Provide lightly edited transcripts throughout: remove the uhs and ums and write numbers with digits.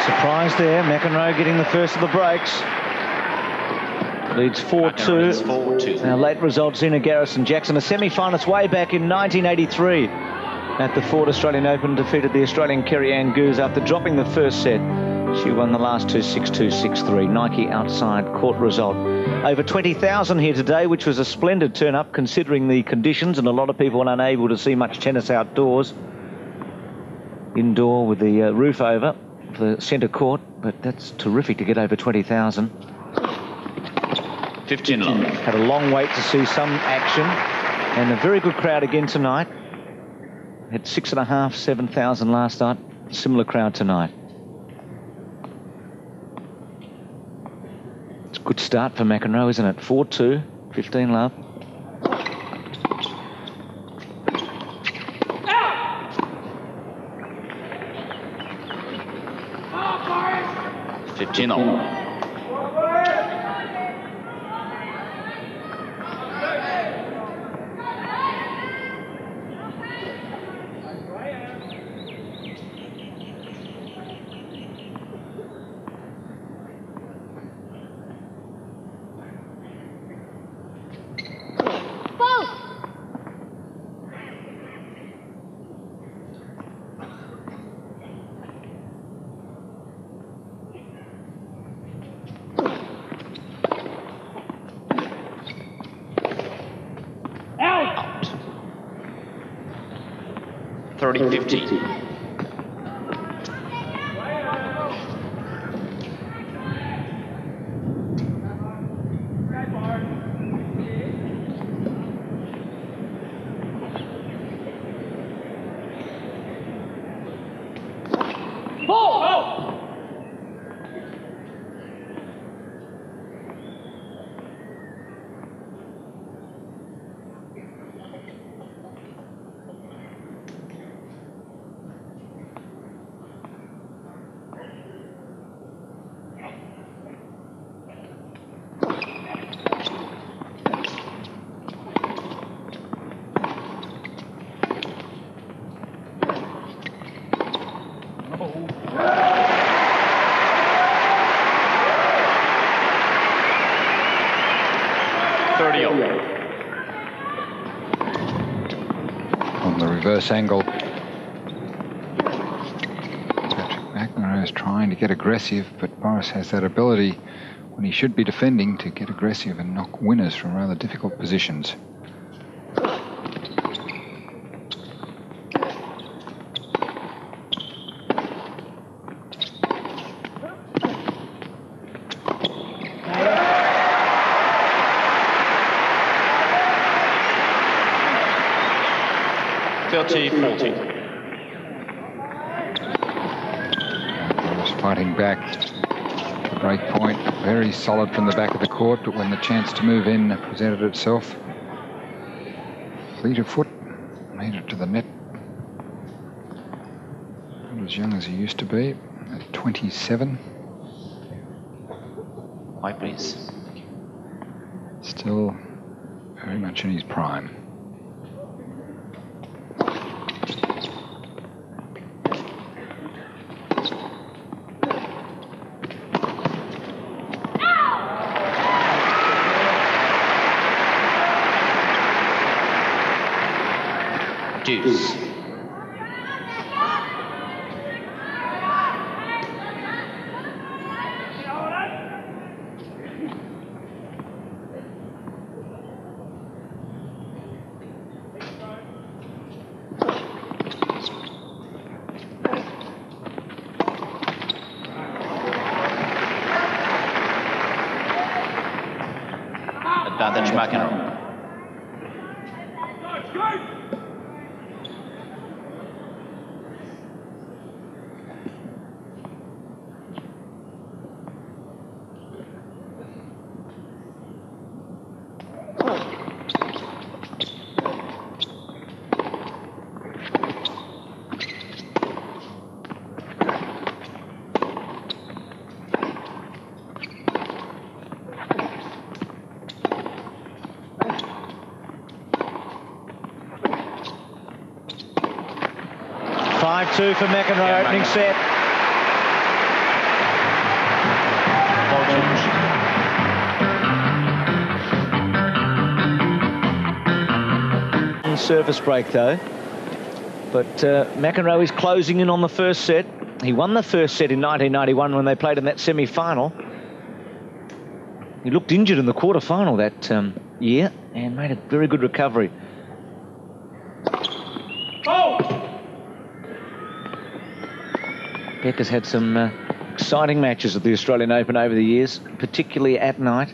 Surprise there. McEnroe getting the first of the breaks. Leads 4-2. Now late results in a Garrison Jackson, a semi-finalist way back in 1983 at the Ford Australian Open, defeated the Australian Kerry-Ann Goose after dropping the first set. She won the last two 6-2, 6-3. Nike outside court result. Over 20,000 here today, which was a splendid turn-up considering the conditions, and a lot of people were unable to see much tennis outdoors. Indoor with the roof over for the centre court, but that's terrific to get over 20,000. 15 long. Had a long wait to see some action, and a very good crowd again tonight. Had 6,500, 7,000 last night. Similar crowd tonight. It's a good start for McEnroe, isn't it? 4-2, 15 love. Oh, 15 all. Out. 30-50. On the reverse angle, Patrick McEnroe is trying to get aggressive, but Boris has that ability when he should be defending to get aggressive and knock winners from rather difficult positions. Fighting back to break point, very solid from the back of the court, but when the chance to move in presented itself, fleet of foot, made it to the net. Not as young as he used to be, at 27. White, please. Still very much in his prime. Deuce. Advantage McEnroe. For McEnroe, opening set. Service break though, but McEnroe is closing in on the first set. He won the first set in 1991 when they played in that semi-final. He looked injured in the quarter-final that year and made a very good recovery. Becker's had some exciting matches at the Australian Open over the years, particularly at night.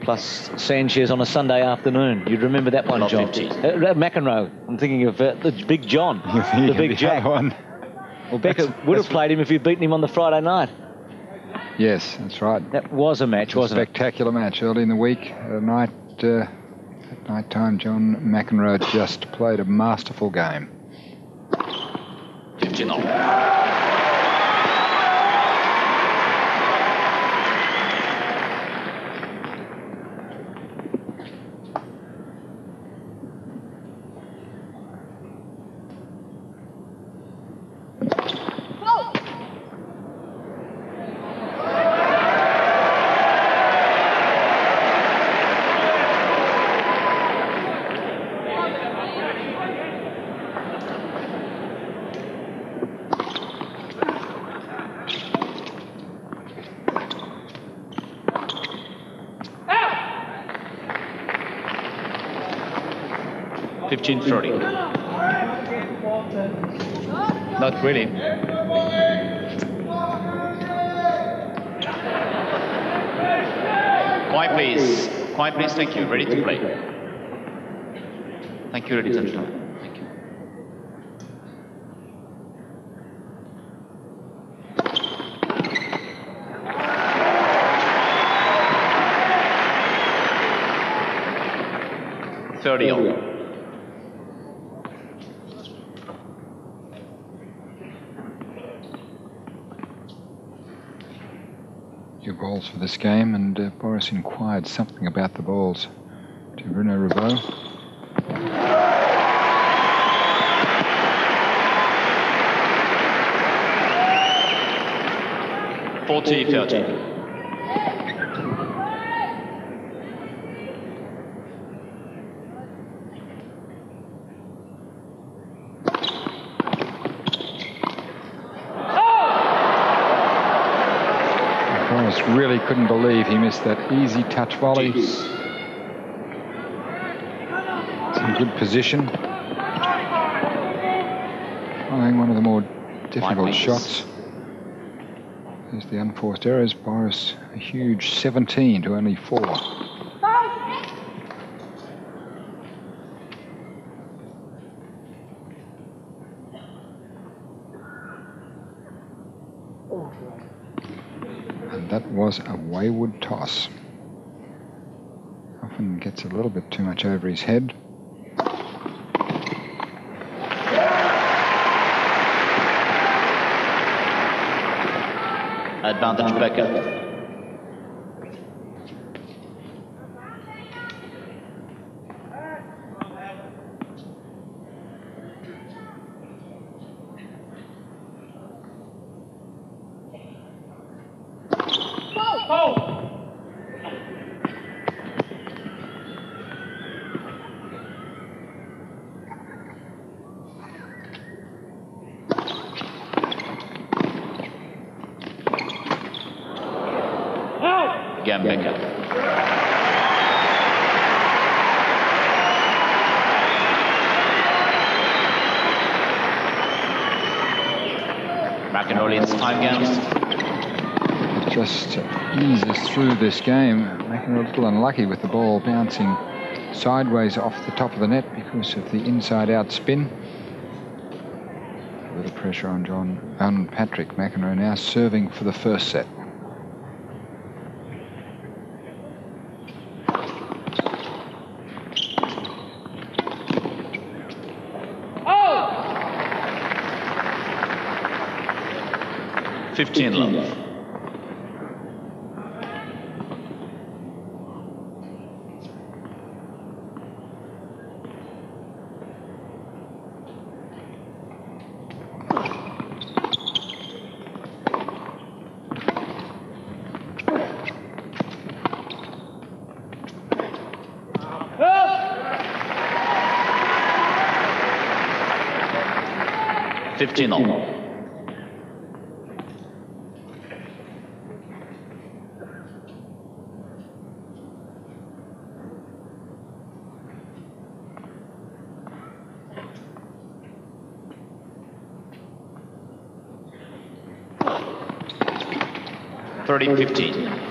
Plus Sanchez on a Sunday afternoon. You'd remember that one, John. McEnroe. I'm thinking of the Big John. The Big Jack. One. Well, Becker would have played him if he'd beaten him on the Friday night. Yes, that's right. That was a match, wasn't it? Spectacular match early in the week. At night time, John McEnroe just played a masterful game. 15 all. Not really. Quiet, please. Quiet, please. Thank you. Ready to play. Thank you, ladies and gentlemen. Thank you. All. Balls for this game, and Boris inquired something about the balls to Bruno Ribot. Really couldn't believe he missed that easy touch volley. It's in good position. Trying one of the more difficult shots. There's the unforced errors. Boris, a huge 17 to only 4. That was a wayward toss. Often gets a little bit too much over his head. Advantage Becker. Becker. McEnroe leads time games. Just eases through this game. McEnroe a little unlucky with the ball bouncing sideways off the top of the net because of the inside-out spin. A little pressure on Patrick. McEnroe now serving for the first set. Love. 15 all. $30-15.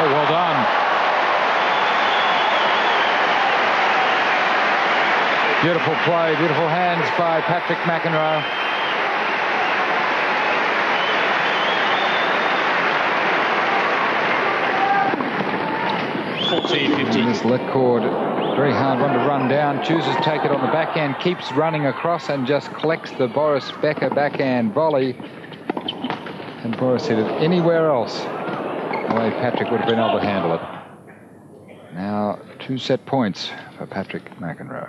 Oh, well done. Beautiful play, beautiful hands by Patrick McEnroe. This let cord, very hard one to run down. Chooses to take it on the backhand, keeps running across and just collects the Boris Becker backhand volley. And Boris hit it anywhere else. The way Patrick would have been able to handle it. Now 2 set points for Patrick McEnroe.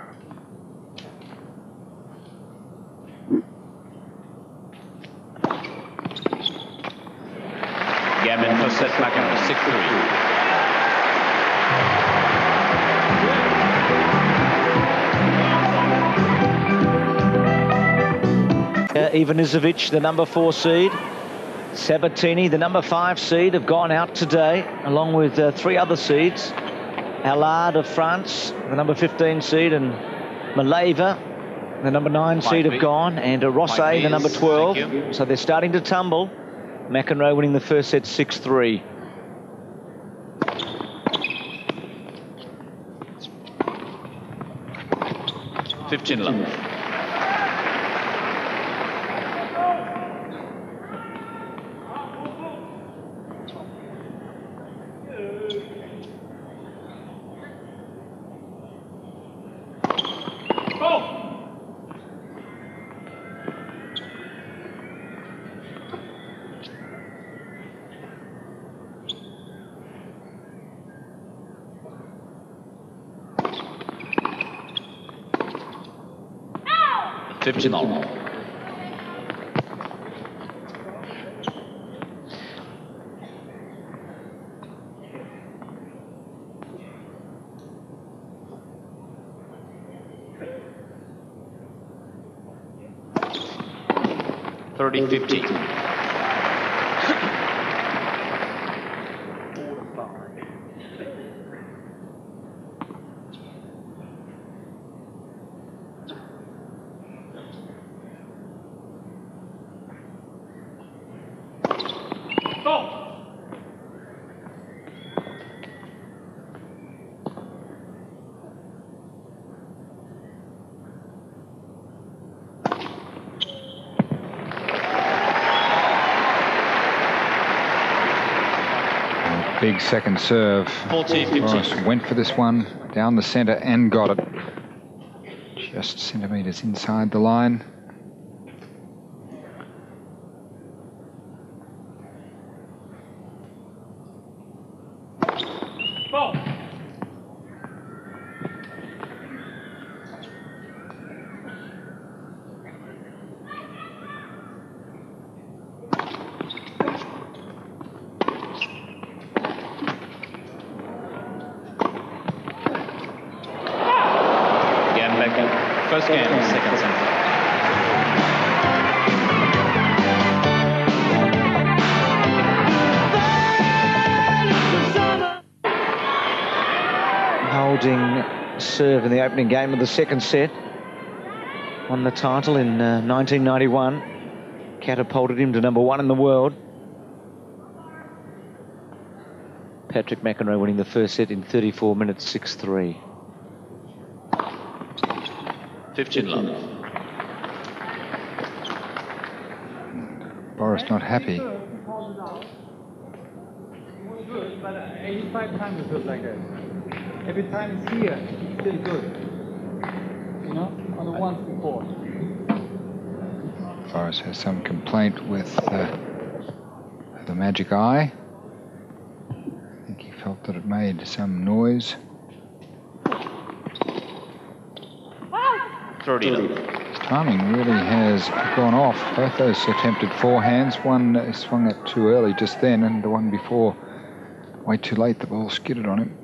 Gammon first set, McEnroe 6-3. Ivanisevic, the number 4 seed. Sabatini, the number 5 seed, have gone out today, along with 3 other seeds. Allard of France, the number 15 seed, and Maleva, the number 9 seed, have gone, and Rosset, the number 12. So they're starting to tumble. McEnroe winning the first set 6-3. $15. $15. $30-15. Big second serve. 40-15. Boris went for this one down the centre and got it. Just centimetres inside the line. First game, second set. Holding serve in the opening game of the second set. Won the title in 1991. Catapulted him to number 1 in the world. Patrick McEnroe winning the first set in 34 minutes, 6-3. 15-love. Boris not happy. But 85 times it feels like that. Every time it's here, it's still good. You know, on the ones before. Boris has some complaint with the magic eye. I think think he felt that it made some noise. 30 love. His timing really has gone off. Both those attempted forehands. One swung it too early just then, and the one before, way too late. The ball skidded on him.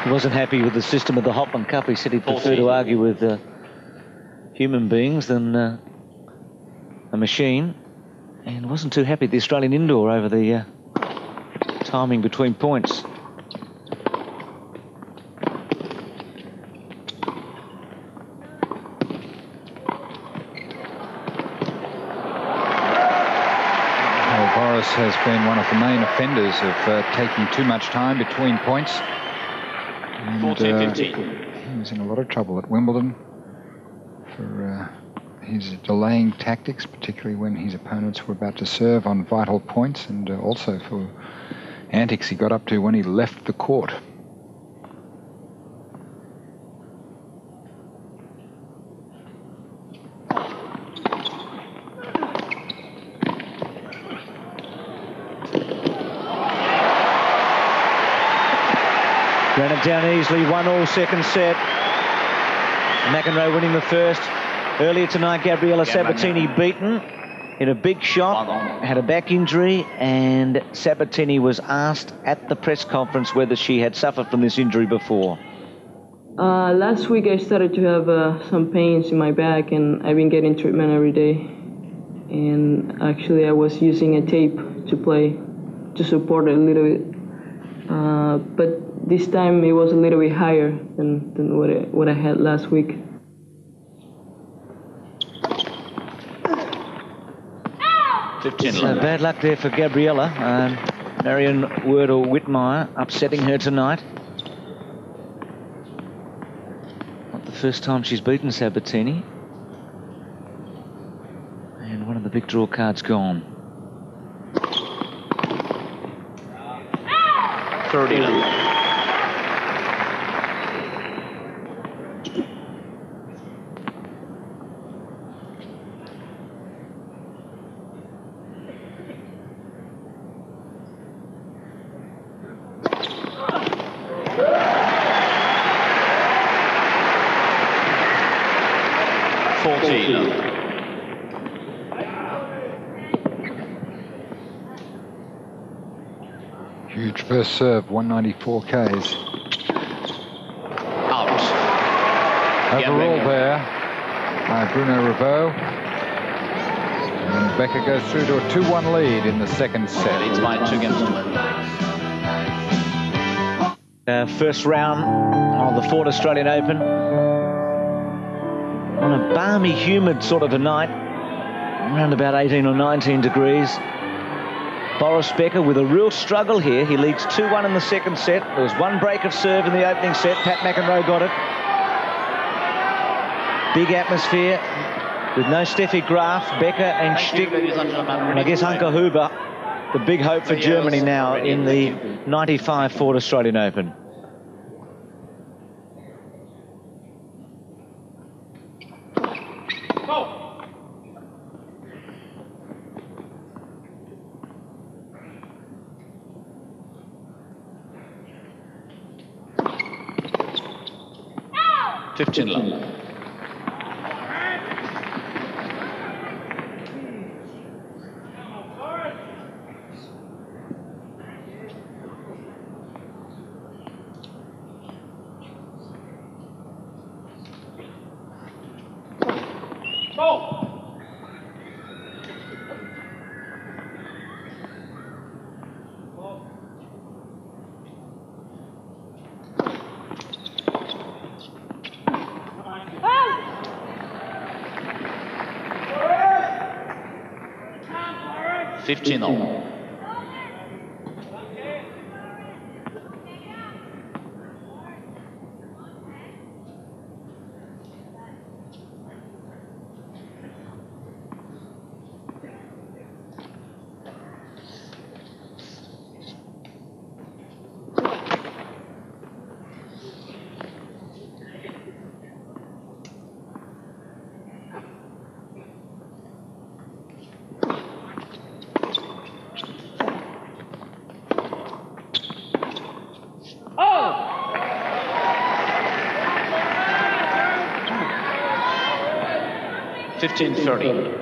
He wasn't happy with the system of the Hopman Cup. He said he'd prefer to argue with human beings than a machine. And wasn't too happy at the Australian indoor over the timing between points. Well, Boris has been one of the main offenders of taking too much time between points. 14-15. He was in a lot of trouble at Wimbledon for his delaying tactics, particularly when his opponents were about to serve on vital points, and also for antics he got up to when he left the court. Ran it down easily, 1-all second set. McEnroe winning the first. Earlier tonight, Gabriela Sabatini beaten in a big shot, had a back injury, and Sabatini was asked at the press conference whether she had suffered from this injury before. Last week I started to have some pains in my back, and I've been getting treatment every day. And actually I was using a tape to play, to support it a little bit. But this time it was a little bit higher than what I had last week. So bad luck there for Gabriela. Marion Wordle-Whitmire upsetting her tonight. Not the first time she's beaten Sabatini. And one of the big draw cards gone. 30 love. Huge first serve, 194 Ks. Out. Overall there by Bruno Revaux. And Becker goes through to a 2-1 lead in the second set. Leads by 2 games to 1. First round of the Ford Australian Open. On a balmy, humid sort of a night, around about 18 or 19 degrees. Boris Becker with a real struggle here. He leads 2-1 in the second set. There was one break of serve in the opening set. Pat McEnroe got it. Big atmosphere with no Steffi Graf, Becker and Stick. And I guess Anke Huber, the big hope for Germany now in the 95 Ford Australian Open. love. $15. 15-30.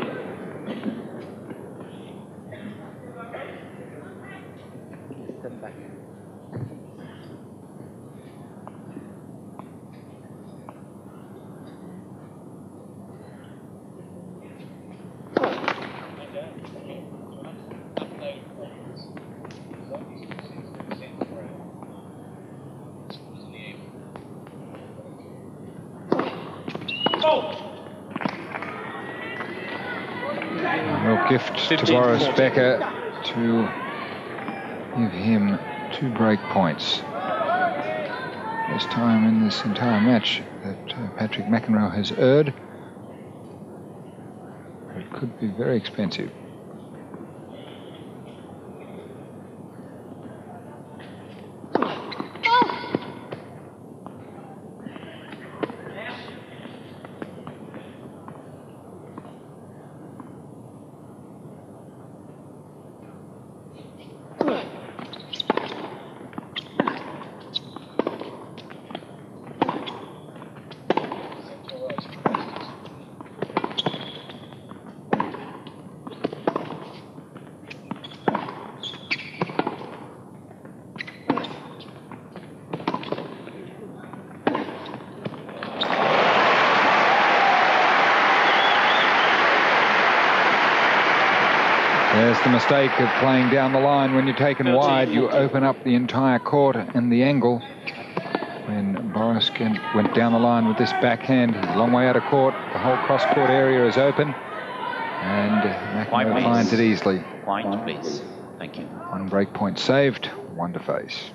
Real gift to Boris Becker to give him 2 break points. First time in this entire match that Patrick McEnroe has erred. It could be very expensive. There's the mistake of playing down the line. When you're taken wide, you open up the entire court and the angle. When Boris went down the line with this backhand, he's a long way out of court. The whole cross-court area is open. And McEnroe finds it easily. White, please. Thank you. 1 break point saved, 1 to face.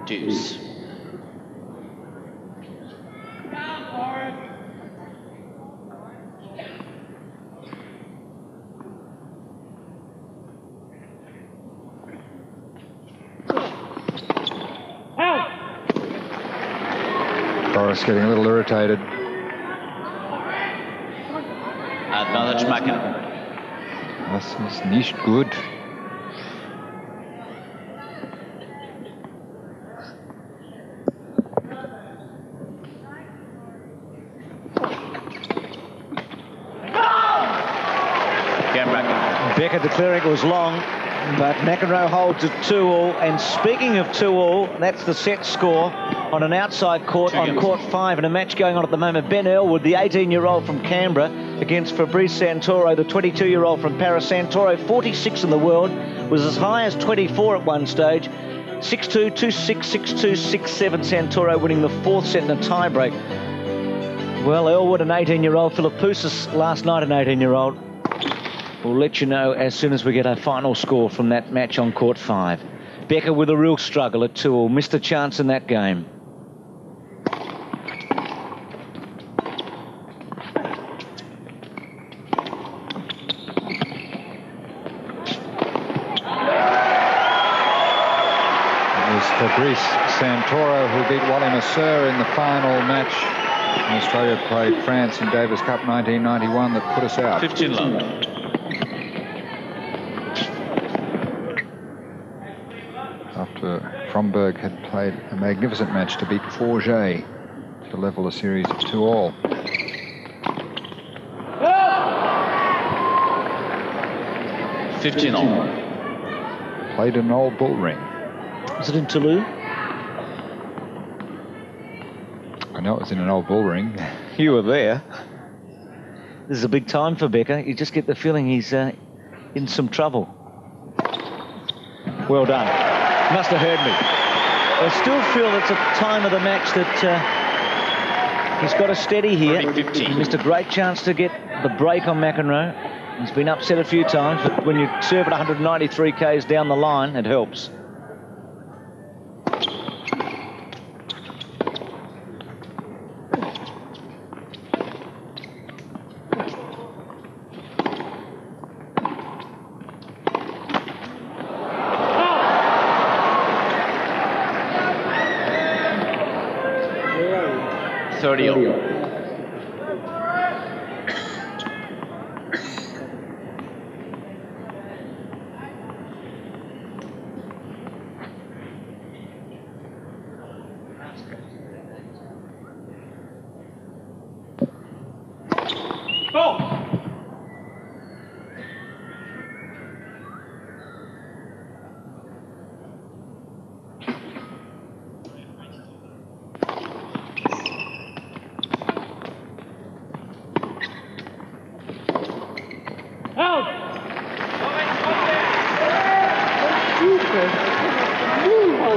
Deuce. Boris getting a little irritated. Advantage McEnroe. Das ist nicht gut. Becker declaring it was long, but McEnroe holds it 2-all. And speaking of 2-all, that's the set score on an outside court on court 5 in a match going on at the moment. Ben Elwood, the 18-year-old from Canberra, against Fabrice Santoro, the 22-year-old from Paris. Santoro, 46 in the world, was as high as 24 at one stage. 6-2, 2-6, 6-2, 6-7. Santoro winning the 4th set in a tiebreak. Well, Elwood, an 18-year-old. Philippoussis last night, an 18-year-old. We'll let you know as soon as we get a final score from that match on court 5. Becker with a real struggle at 2-all. Missed a chance in that game. It was Fabrice Santoro who beat Wally Masseur in the final match. Australia played France in Davis Cup 1991 that put us out. 15 love. After Fromberg had played a magnificent match to beat Forget to level a series of 2-all. Oh! 15 all. Played in an old bull ring. Was it in Toulouse? I know it was in an old bull ring. You were there. This is a big time for Becker. You just get the feeling he's in some trouble. Well done. Must have heard me. I still feel it's a time of the match that he's got to steady here. He missed a great chance to get the break on McEnroe. He's been upset a few times, but when you serve at 193 Ks down the line, it helps.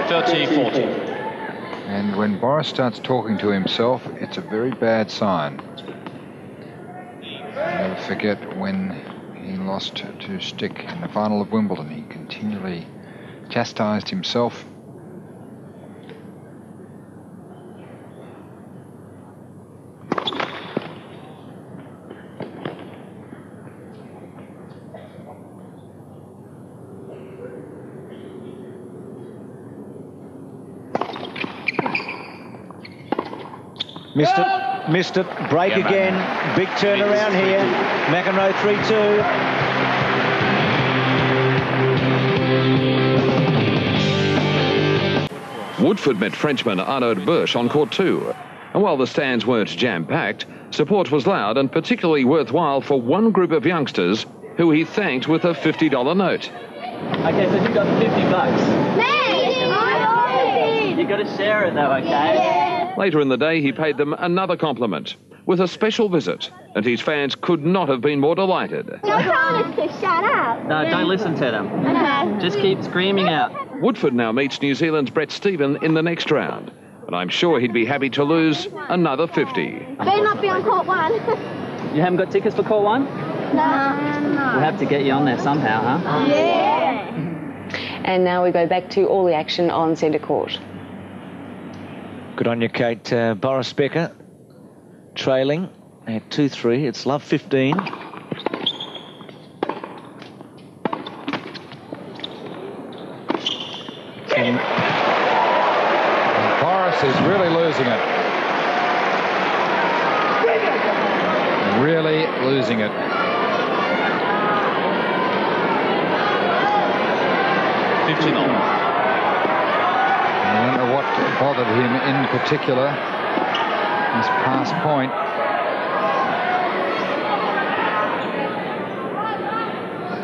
30-40. And when Boris starts talking to himself, it's a very bad sign. I'll never forget when he lost to Stick in the final of Wimbledon. He continually chastised himself. Missed it. Break again. Big turnaround here. McEnroe 3-2. Woodford met Frenchman Arnaud Boesch on court 2. And while the stands weren't jam-packed, support was loud and particularly worthwhile for one group of youngsters who he thanked with a $50 note. Okay, so who got the $50? Me! You got to share it though, okay? Yeah. Later in the day, he paid them another compliment with a special visit, and his fans could not have been more delighted. You're telling us to shut up. No, don't listen to them. Okay. Just keep screaming out. Woodford now meets New Zealand's Brett Stephen in the next round, and I'm sure he'd be happy to lose another 50. Better not be on court 1. You haven't got tickets for court 1? No. We'll have to get you on there somehow, huh? Yeah. And now we go back to all the action on centre court. Good on you, Kate. Boris Becker trailing at 2-3. It's love 15. And Boris is really losing it. Really losing it. I don't know what bothered him in particular. His pass point.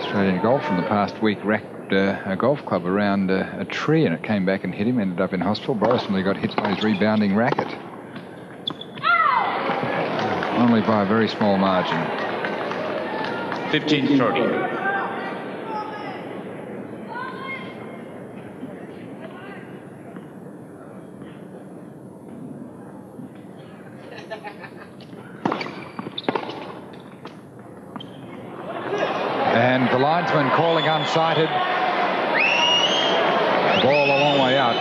Australian golf from the past week wrecked a golf club around a tree, and it came back and hit him, ended up in hospital. Boris nearly got hit by his rebounding racket. Only by a very small margin. 15-30. And the linesman calling unsighted. Ball a long way out.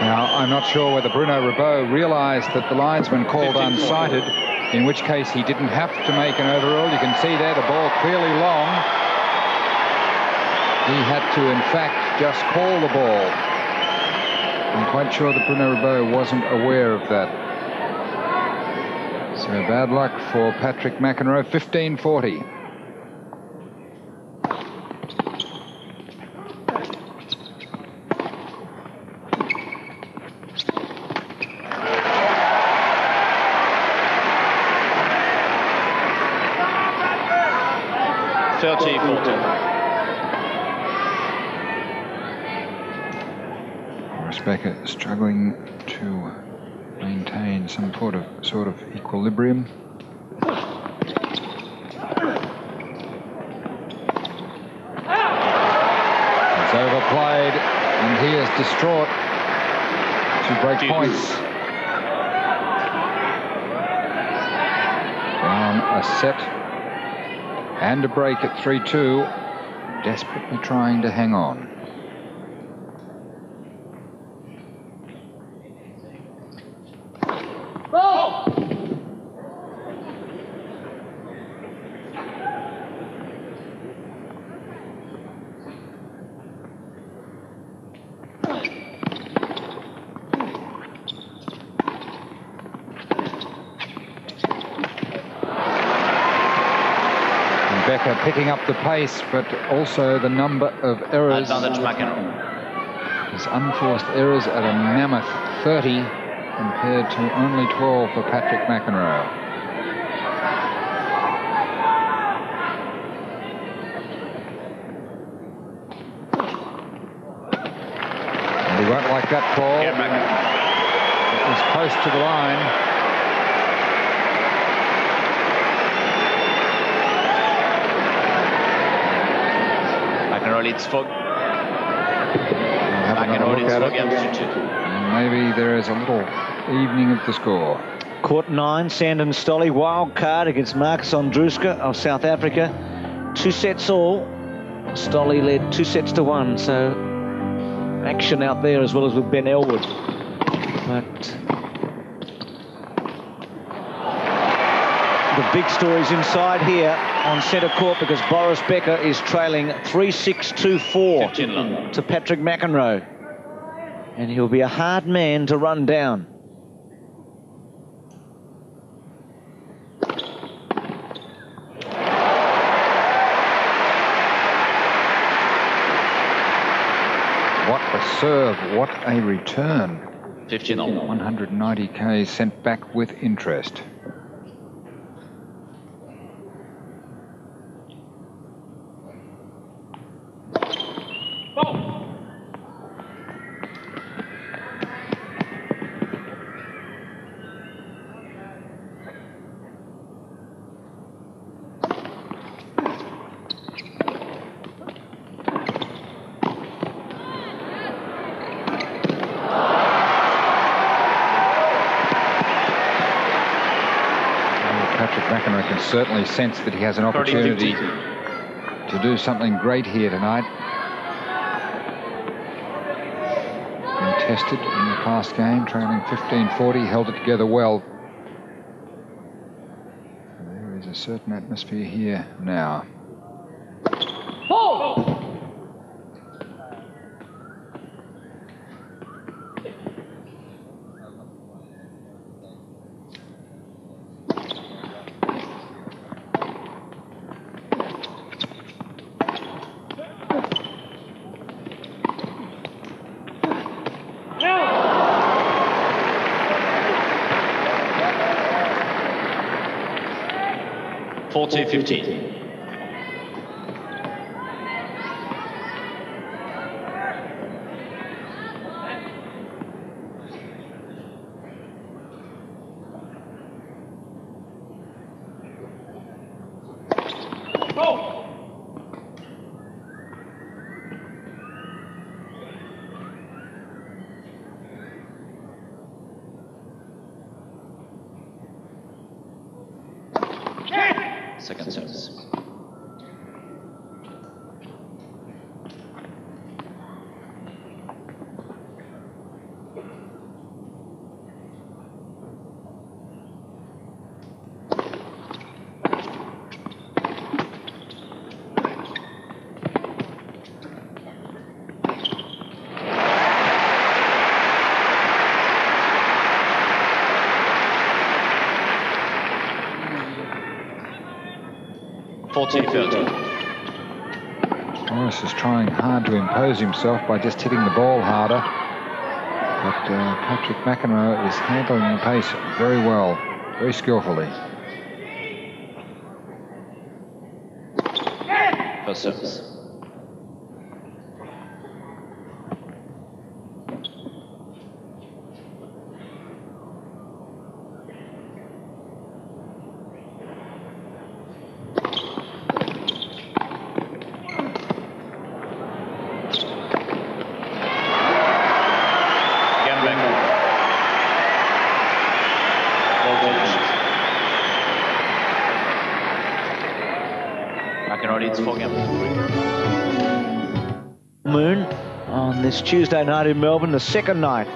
Now, I'm not sure whether Bruno Ribot realised that the linesman called unsighted, in which case he didn't have to make an overrule. You can see there the ball clearly long. He had to, in fact, just call the ball. I'm quite sure that Bruno Ribot wasn't aware of that. So bad luck for Patrick McEnroe, 15-40. Boris Becker struggling to maintain some sort of equilibrium. It's overplayed, and he is distraught to break points. Down a set and a break at 3-2, desperately trying to hang on. Becker picking up the pace, but also the number of errors. Advantage McEnroe. His unforced errors at a mammoth 30 compared to only 12 for Patrick McEnroe. gut call. Get back. It was close to the line. McEnroe leads for. McEnroe leads for game games to 2. Maybe there is a little evening of the score. Court 9, Sandon Stolly, wild card against Marcus Ondruska of South Africa. 2 sets all. Stolly led 2-1, so action out there as well as with Ben Elwood. But the big story's inside here on centre court because Boris Becker is trailing 3-6, 2-4 to Patrick McEnroe. And he'll be a hard man to run down. What a serve, what a return. 15 all. 190k sent back with interest. McEnroe can certainly sense that he has an opportunity to do something great here tonight. Been tested in the past game, trailing 15-40, held it together well. There is a certain atmosphere here now. Forty 15. Second service. Boris is trying hard to impose himself by just hitting the ball harder. But Patrick McEnroe is handling the pace very well, very skillfully. First service. Moon on this Tuesday night in Melbourne, the second night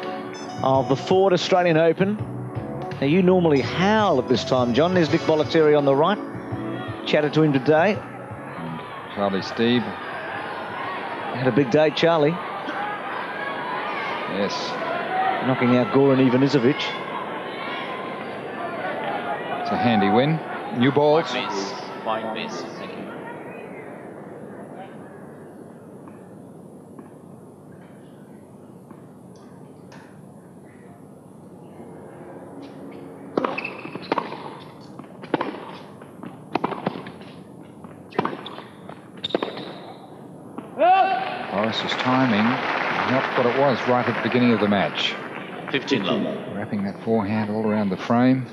of the Ford Australian Open. Now, you normally howl at this time, John. There's Nick Bollettieri on the right. Chatted to him today. And Charlie Steve. Had a big day, Charlie. Yes. Knocking out Goran Ivanisevic. It's a handy win. New balls. Fine base. Thank you. Boris's timing Not what it was right at the beginning of the match. 15 love. Wrapping that forehand all around the frame.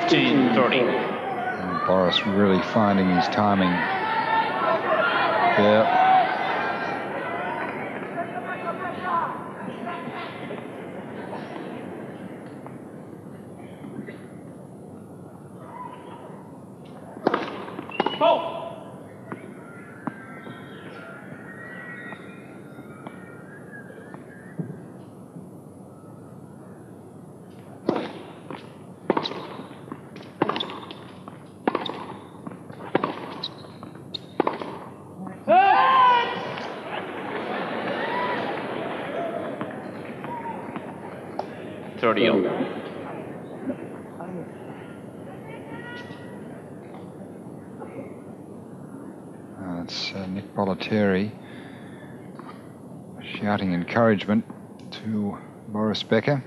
And Boris really finding his timing. Yeah. That's Nick Bollettieri shouting encouragement to Boris Becker.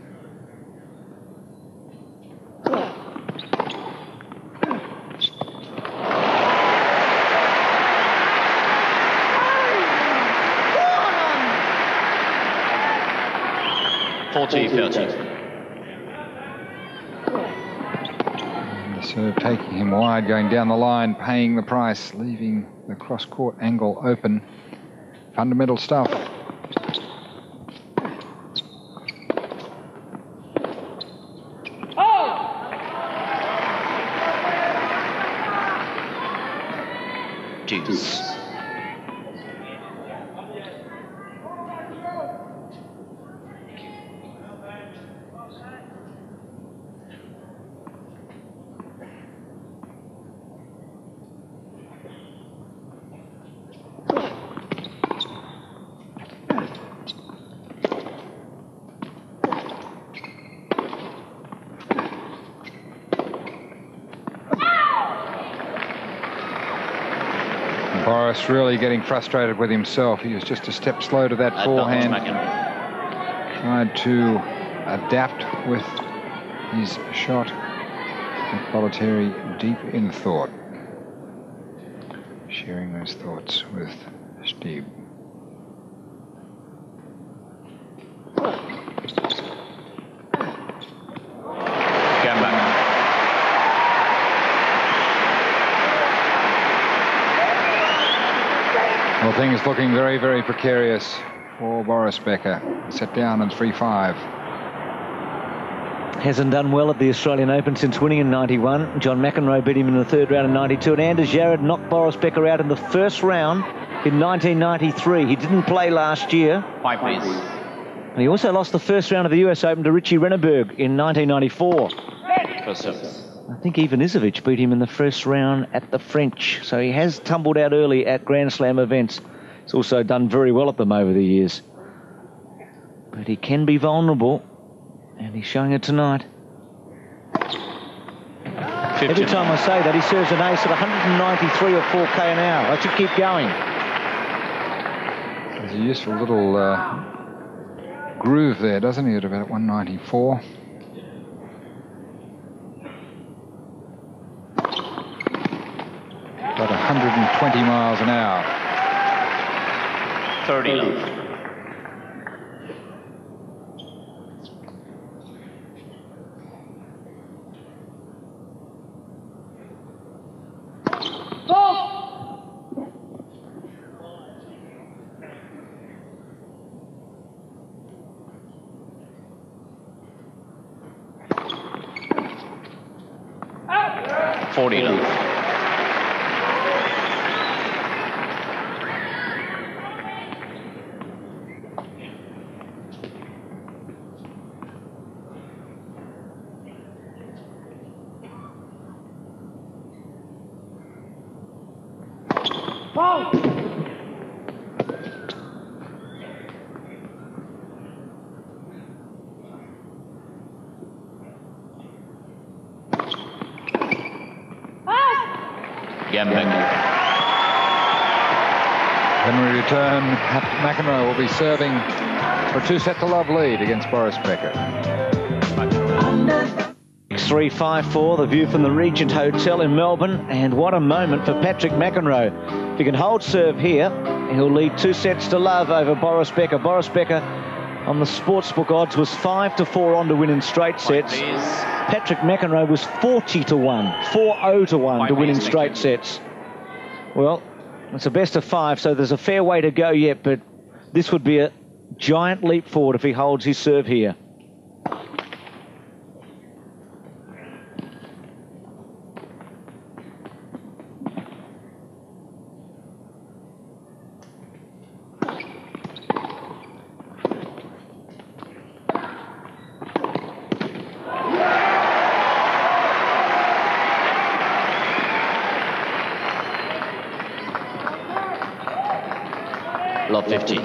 So taking him wide, going down the line, paying the price, leaving the cross-court angle open. Fundamental stuff. Deuce. Boris really getting frustrated with himself. He was just a step slow to that forehand. Tried to adapt with his shot. Bollettieri deep in thought. Sharing those thoughts with Steve. Well, things looking very, very precarious for Boris Becker. Set down in 3-5. Hasn't done well at the Australian Open since winning in 91. John McEnroe beat him in the third round in 92. And Anders Jarrett knocked Boris Becker out in the first round in 1993. He didn't play last year. 5 please. And he also lost the first round of the US Open to Richie Renneberg in 1994. First service. I think Ivanisevic beat him in the first round at the French. So he has tumbled out early at Grand Slam events. He's also done very well at them over the years. But he can be vulnerable, and he's showing it tonight. Every time I say that, he serves an ace at 193 or 4K an hour. I should keep going. There's a useful little groove there, doesn't he, at about 194. About 120 miles an hour. 30 love. 40 love. When we return, McEnroe will be serving for a 2-set-to-love lead against Boris Becker. 3-5-4, the view from the Regent Hotel in Melbourne, and what a moment for Patrick McEnroe. If he can hold serve here, he'll lead 2-sets-to-love over Boris Becker. Boris Becker on the sportsbook odds was 5-4 on to win in straight sets. Patrick McEnroe was 40-1, 40-1 to win in straight sets. Well, it's a best of 5, so there's a fair way to go yet, but this would be a giant leap forward if he holds his serve here. Love 15.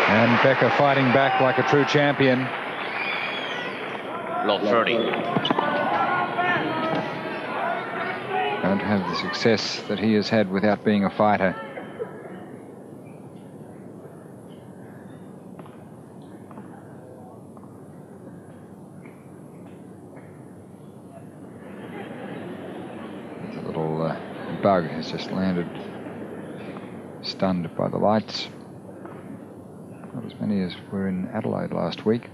And Becker fighting back like a true champion. Love 30. Don't have the success that he has had without being a fighter. The little bug has just landed, stunned by the lights. Not as many as were in Adelaide last week.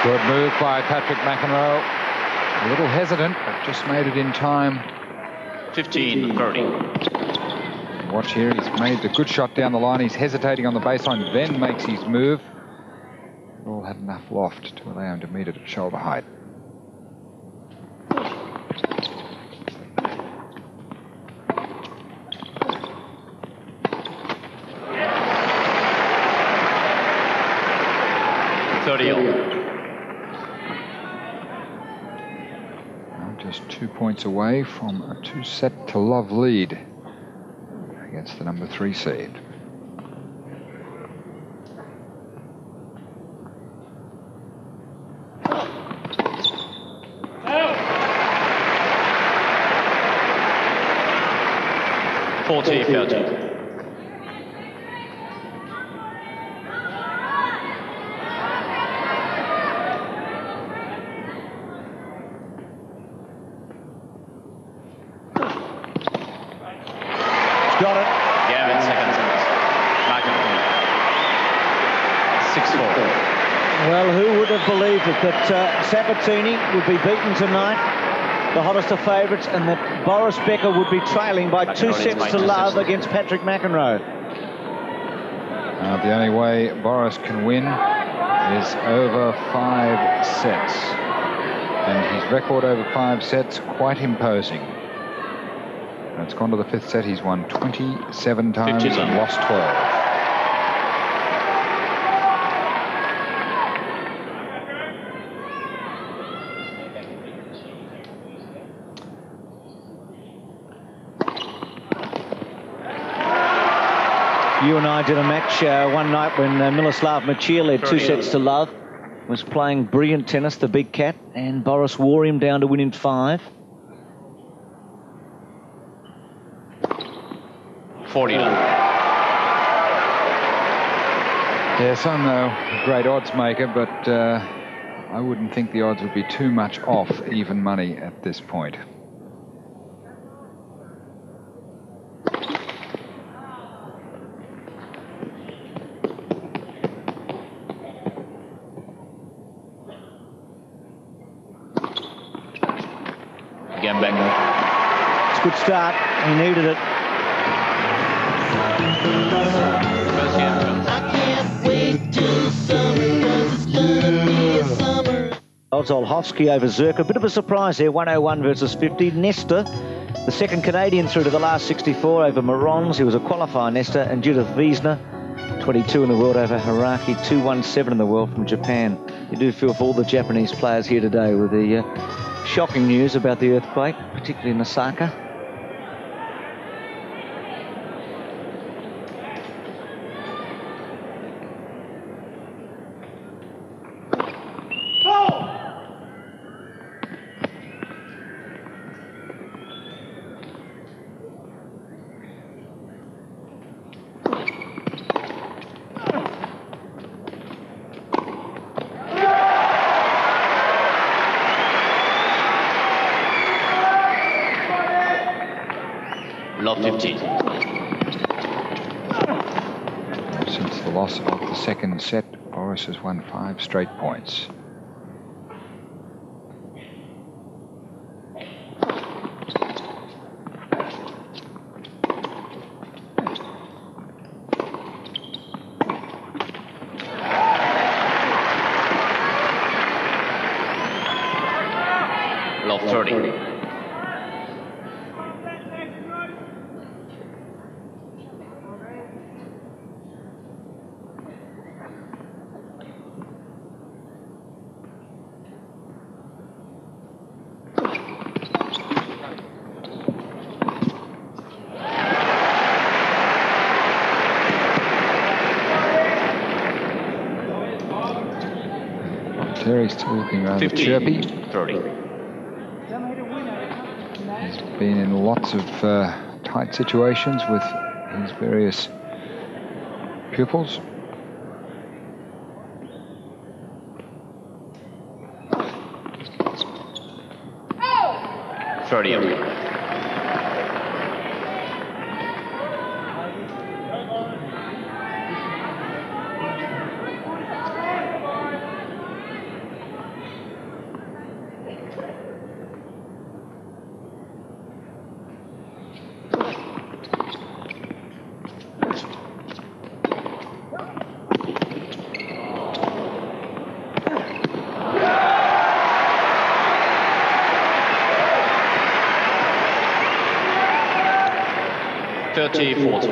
Good move by Patrick McEnroe. A little hesitant, but just made it in time. 15-30. Watch here, he's made the good shot down the line. He's hesitating on the baseline, then makes his move. All had enough loft to allow him to meet it at shoulder height. Just 2 points away from a 2-set-to-love lead against the number 3 seed. Got it. Yeah, in seconds. 6-4. Well, who would have believed it that Sabatini would be beaten tonight, the hottest of favourites, and that Boris Becker would be trailing by 2-sets-to-love against Patrick McEnroe. The only way Boris can win is over 5 sets. And his record over 5 sets, quite imposing. And it's gone to the 5th set. He's won 27 times and lost 12. You and I did a match one night when Miloslav Machir led 2-sets-to-love, was playing brilliant tennis, the big cat, and Boris wore him down to win in 5. 40 love. Yes, I'm no great odds maker, but I wouldn't think the odds would be too much off even money at this point. Again, Becker. It's a good start. He needed it. First game, John. Olzolhofsky over Zerka. A bit of a surprise there, 101 versus 50. Nesta, the second Canadian through to the last 64 over Morons. He was a qualifier, Nesta. And Judith Wiesner, 22 in the world over Haraki, 217 in the world from Japan. You do feel for all the Japanese players here today with the shocking news about the earthquake, particularly in Osaka. Love 15. Since the loss of the second set, Boris has won 5 straight points. Love 30. Terry's still looking rather 50, chirpy. 30. He's been in lots of tight situations with his various pupils. Oh! 30. Thirty, 40.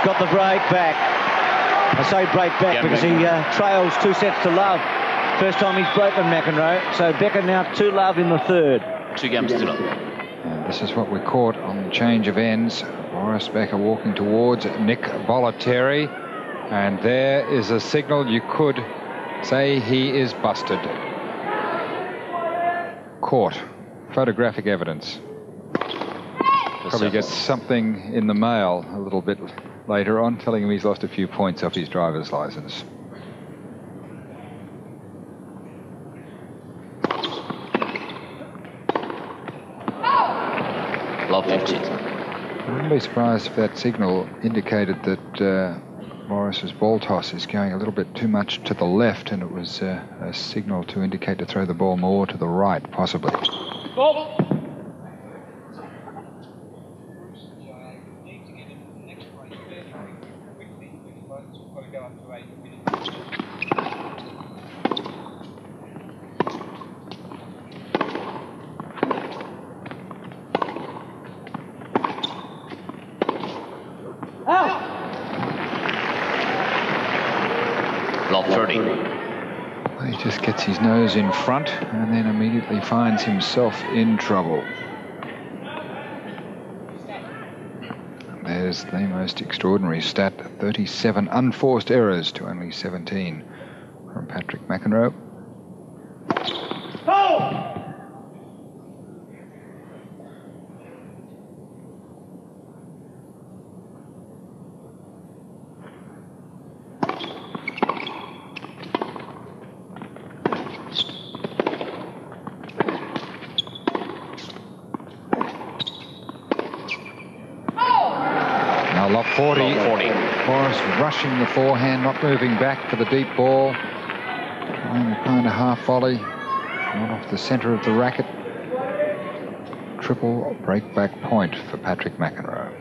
Got the break back. I say break back because he trails 2 sets to love. First time he's broken McEnroe. So Becker now 2-love in the third. 2 games to love. And this is what we caught on the change of ends. Boris Becker walking towards Nick Bollettieri. And there is a signal. You could say he is busted. Caught. Photographic evidence. Probably gets something in the mail a little bit later on, telling him he's lost a few points off his driver's license. Love 15. I wouldn't be surprised if that signal indicated that Boris's ball toss is going a little bit too much to the left, and it was a signal to indicate to throw the ball more to the right, possibly. Ball. Love 30. He just gets his nose in front and then immediately finds himself in trouble. There's the most extraordinary stat, 37 unforced errors to only 17 from P.McEnroe. Now love 40. Love 40. Boris rushing the forehand, not moving back for the deep ball. Playing a kind of half volley, not off the centre of the racket. Triple breakback point for Patrick McEnroe.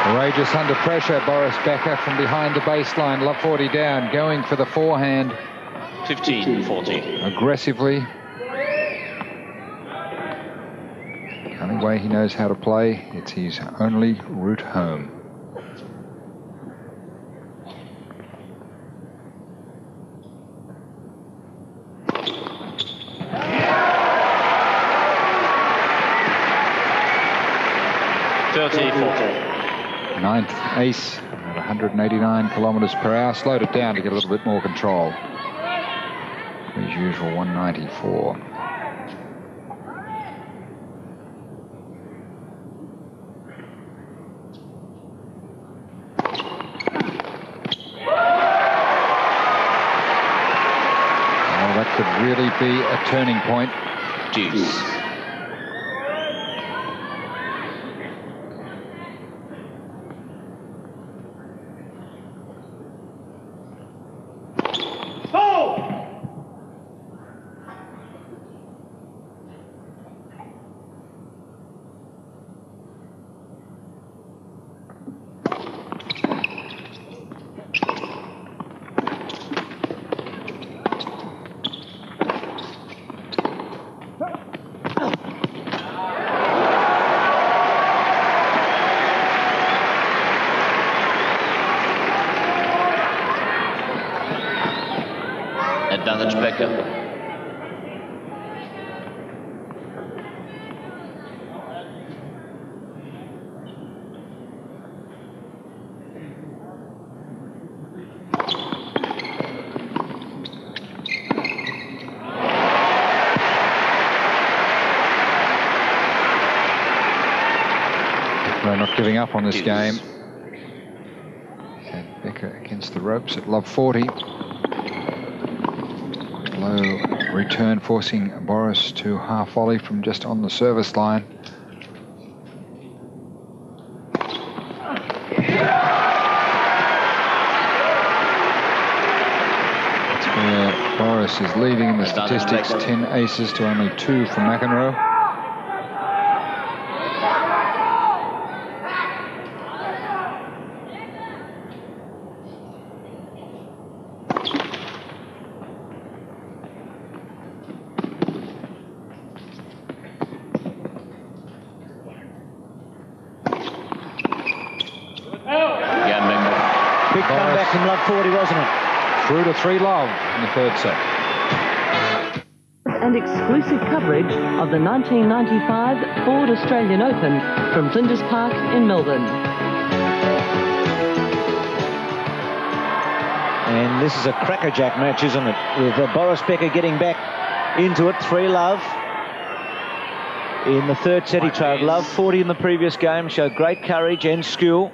Courageous under pressure, Boris Becker from behind the baseline. Love 40 down, going for the forehand. 15-40. Aggressively. The only way he knows how to play, it's his only route home. Ninth ace at 189 kilometres per hour. Slowed it down to get a little bit more control. His usual 194. Oh, that could really be a turning point. Deuce. Advantage Becker. We're not giving up on this game. And Becker against the ropes at love 40. Low return, forcing Boris to half volley from just on the service line. That's where Boris is leading in the statistics. 10 aces to only 2 for McEnroe. Big comeback from love 40, wasn't it? Through to 3 love in the third set. And exclusive coverage of the 1995 Ford Australian Open from Flinders Park in Melbourne. And this is a crackerjack match, isn't it? With Boris Becker getting back into it, 3 love. In the third set, he trailed love 40 in the previous game, showed great courage and skill.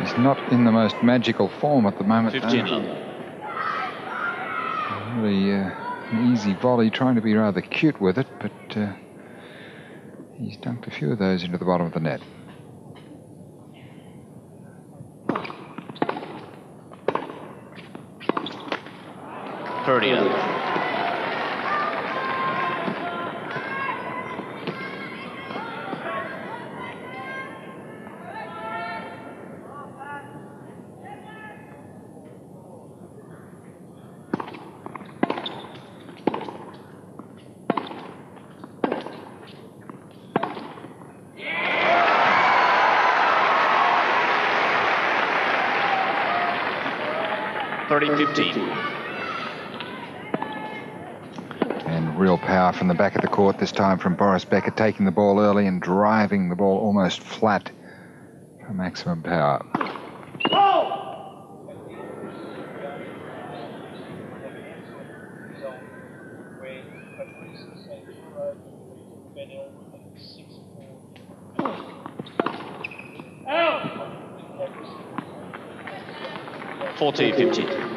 He's not in the most magical form at the moment. 15 love. Really an easy volley, trying to be rather cute with it, but he's dunked a few of those into the bottom of the net. Love. 30-15. real power from the back of the court, this time from Boris Becker, taking the ball early and driving the ball almost flat for maximum power. Oh. 40-50.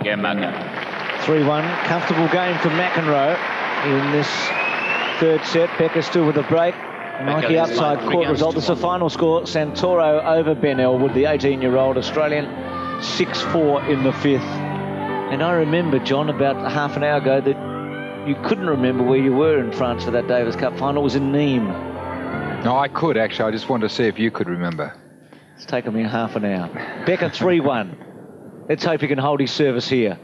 Again, Becker. 3-1, comfortable game for McEnroe in this third set. Becker still with a break. Nike outside court result. This is the final score. Santoro over Ben Elwood, the 18-year-old Australian, 6-4 in the fifth. And I remember, John, about half an hour ago that you couldn't remember where you were in France for that Davis Cup final. It was in Nîmes. No, I could, actually. I just wanted to see if you could remember. It's taken me half an hour. Becker 3-1. Let's hope he can hold his service here.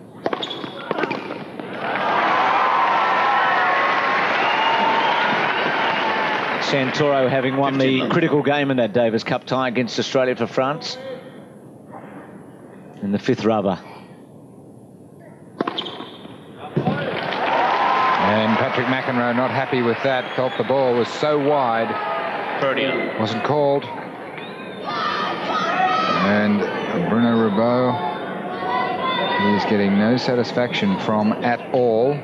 Santoro having won the critical game in that Davis Cup tie against Australia for France. In the fifth rubber. And Patrick McEnroe not happy with that. Felt the ball was so wide. Wasn't called. And Bruno Ribot, he's getting no satisfaction from at all.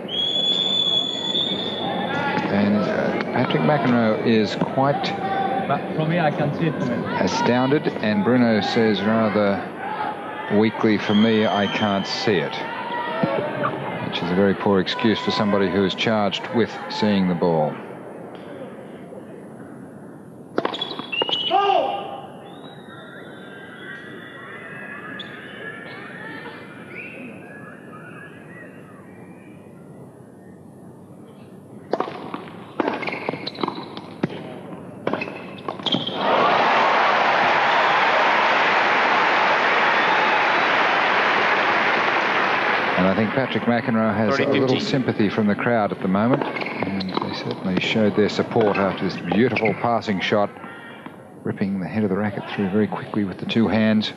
And Patrick McEnroe is quite from here I can see it from it. Astounded, and Bruno says rather weakly, for me, I can't see it. Which is a very poor excuse for somebody who is charged with seeing the ball. Patrick McEnroe has a little sympathy from the crowd at the moment, and they certainly showed their support after this beautiful passing shot, ripping the head of the racket through very quickly with the two hands.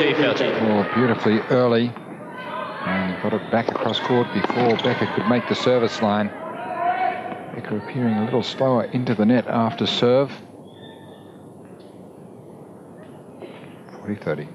Oh, beautifully early, and got it back across court before Becker could make the service line. Becker appearing a little slower into the net after serve. 40-30.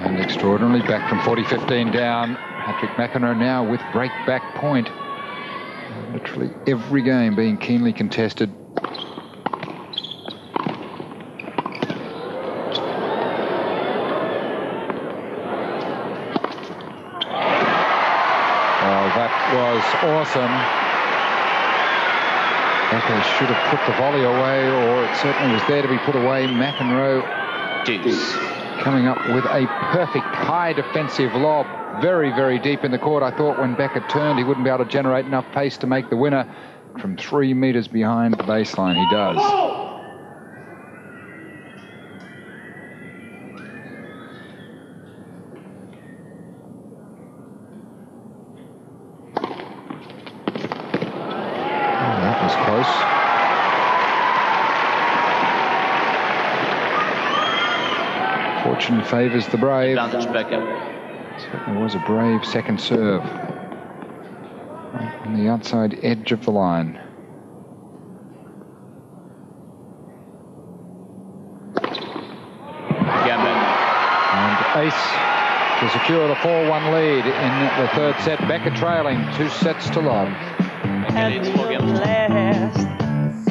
And extraordinarily back from 40-15 down. Patrick McEnroe now with break-back point. Literally every game being keenly contested. Oh, that was awesome. Becker should have put the volley away, or it certainly was there to be put away. McEnroe deuce. coming up with a perfect high defensive lob. Very, very deep in the court. I thought when Becker turned, he wouldn't be able to generate enough pace to make the winner. From 3 metres behind the baseline, he does. Oh, that was close. Fortune favours the brave. Advantage Becker. Certainly was a brave second serve. Right on the outside edge of the line. And ace to secure the 4-1 lead in the third set. Becker trailing 2 sets to love.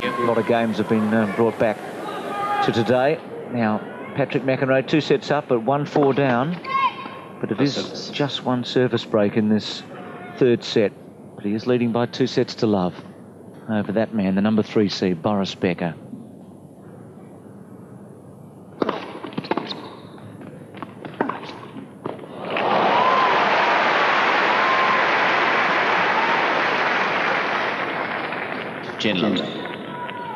A lot of games have been brought back to today. Now, Patrick McEnroe 2 sets up, but 1-4 down. But it is just one service break in this third set. But he is leading by 2 sets to love over that man, the number 3 seed, Boris Becker.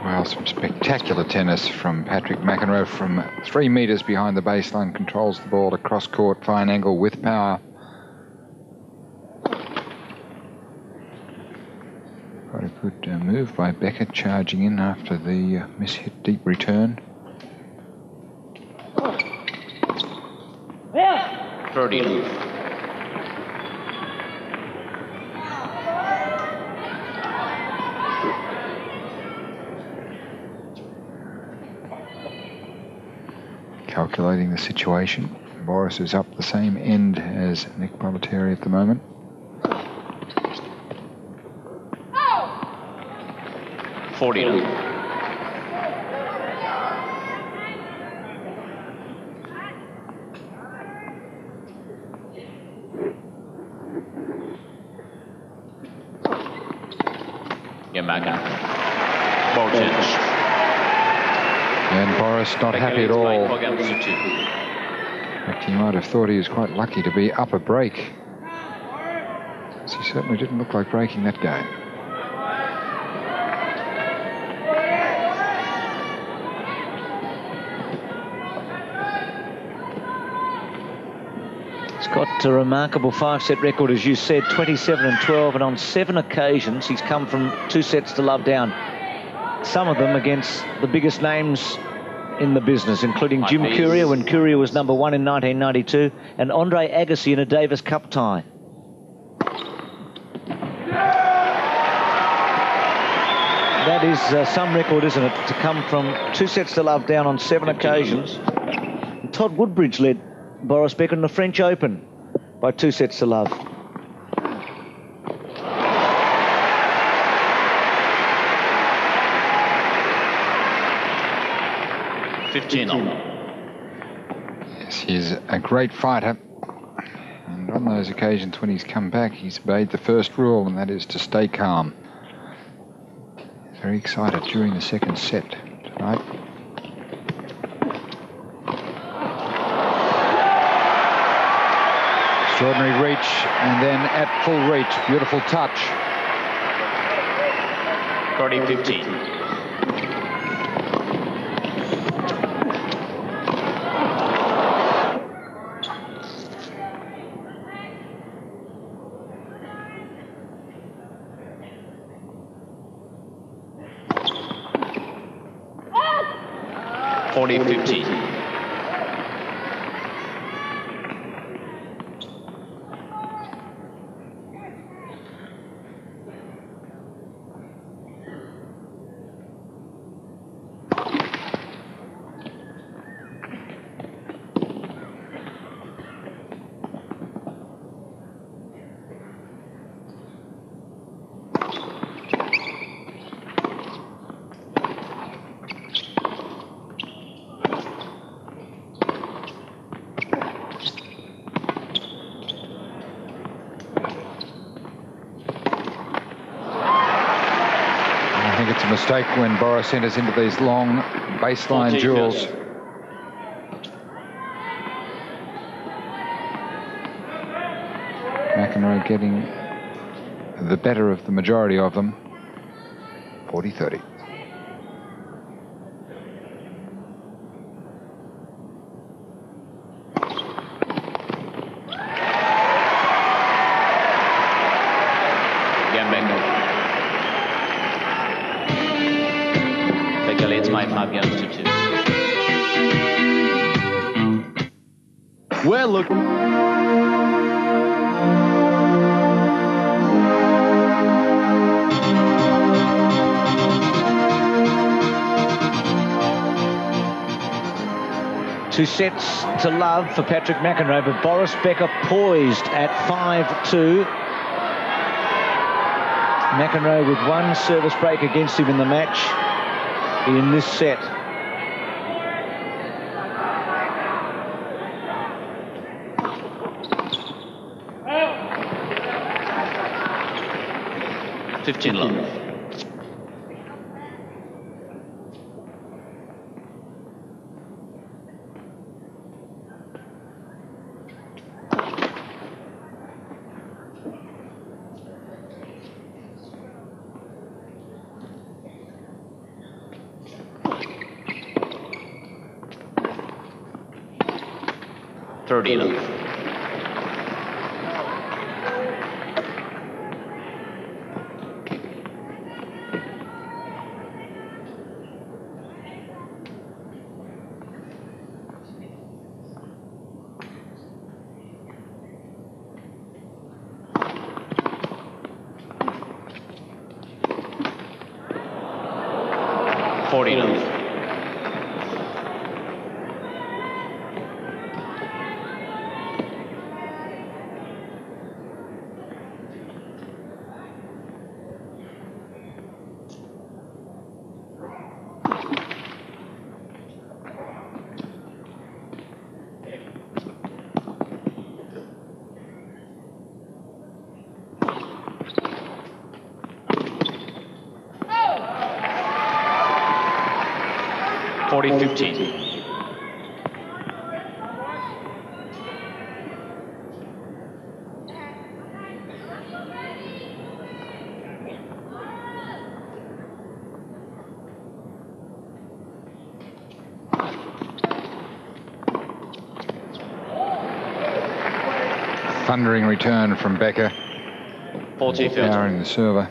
Well, some spectacular tennis from Patrick McEnroe from 3 metres behind the baseline. Controls the ball across court, fine angle with power. Quite a good move by Becker, charging in after the mishit deep return. 30. Calculating the situation. Boris is up the same end as Nick Bollettieri at the moment. And Boris not happy at all. In fact, he might have thought he was quite lucky to be up a break. He certainly didn't look like breaking that game. He's got a remarkable 5-set record, as you said, 27-12, and on 7 occasions he's come from 2 sets to love down. Some of them against the biggest names in the business, including Jim Courier when Courier was number 1 in 1992, and Andre Agassi in a Davis Cup tie. That is some record, isn't it, to come from 2 sets to love down on 7 occasions. And Todd Woodbridge led Boris Becker in the French Open by 2 sets to love. Yes, he's a great fighter. And on those occasions when he's come back, he's obeyed the first rule, and that is to stay calm. He's very excited during the second set tonight. Extraordinary reach, and then at full reach, beautiful touch. 30-15. Mistake when Boris enters into these long baseline duels. McEnroe getting the better of the majority of them. 40-30. Becker leads by 5 games to 2. We're looking. Two sets to love for Patrick McEnroe, but Boris Becker poised at 5-2. McEnroe with one service break against him in the match in this set. $15 love. $30 love. $40 love. $40-15. Thundering return from Becker. 40-30. Powering the server.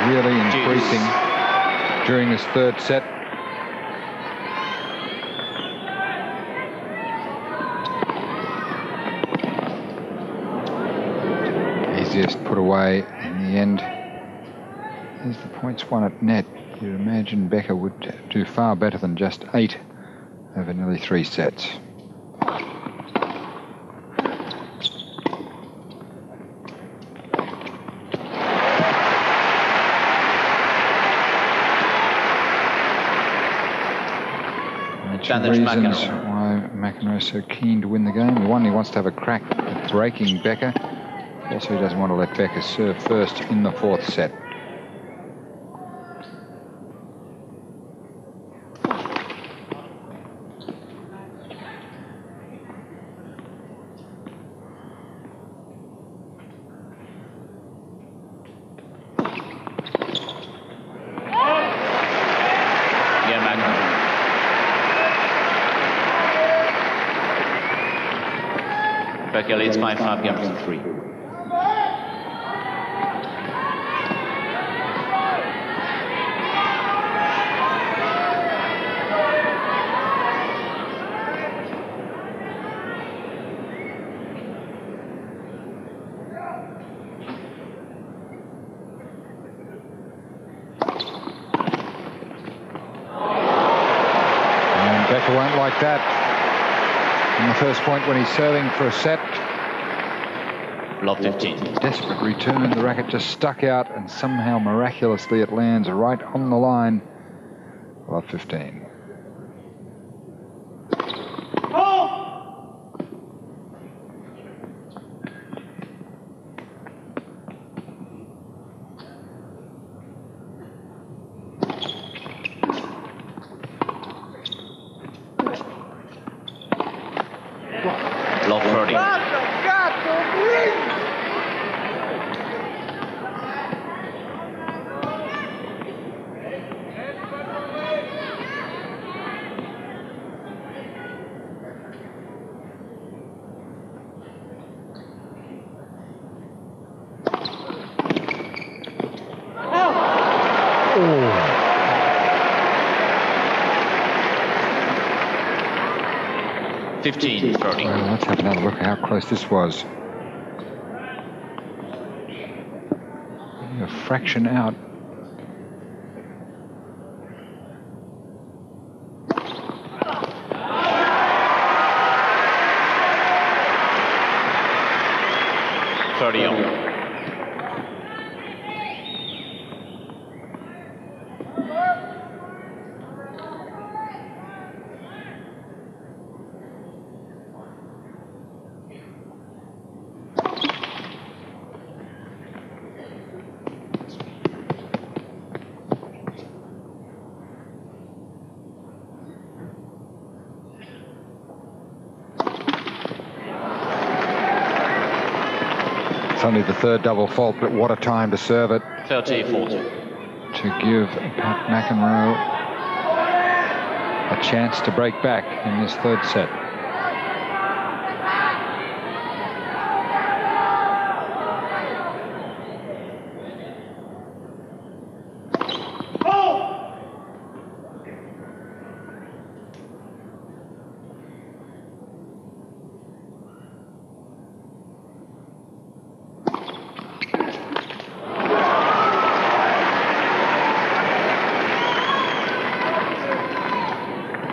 Really increasing during this third set. Easiest put away in the end. There's the points won at net. You'd imagine Becker would do far better than just 8 over nearly 3 sets. Reasons why McEnroe is so keen to win the game. The one, he wants to have a crack at breaking Becker. Also, he doesn't want to let Becker serve first in the 4th set. Becker leads by 5 games to 3. And Becker won't like that. On the first point when he's serving for a set. Love 15. Desperate return. The racket just stuck out, and somehow miraculously it lands right on the line. Love 15. Love 30. Oh. 15, 30. Well, let's have another look at how close this was. A fraction out. It's only the third double fault, but what a time to serve it. 30, 40. To give Pat McEnroe a chance to break back in this third set.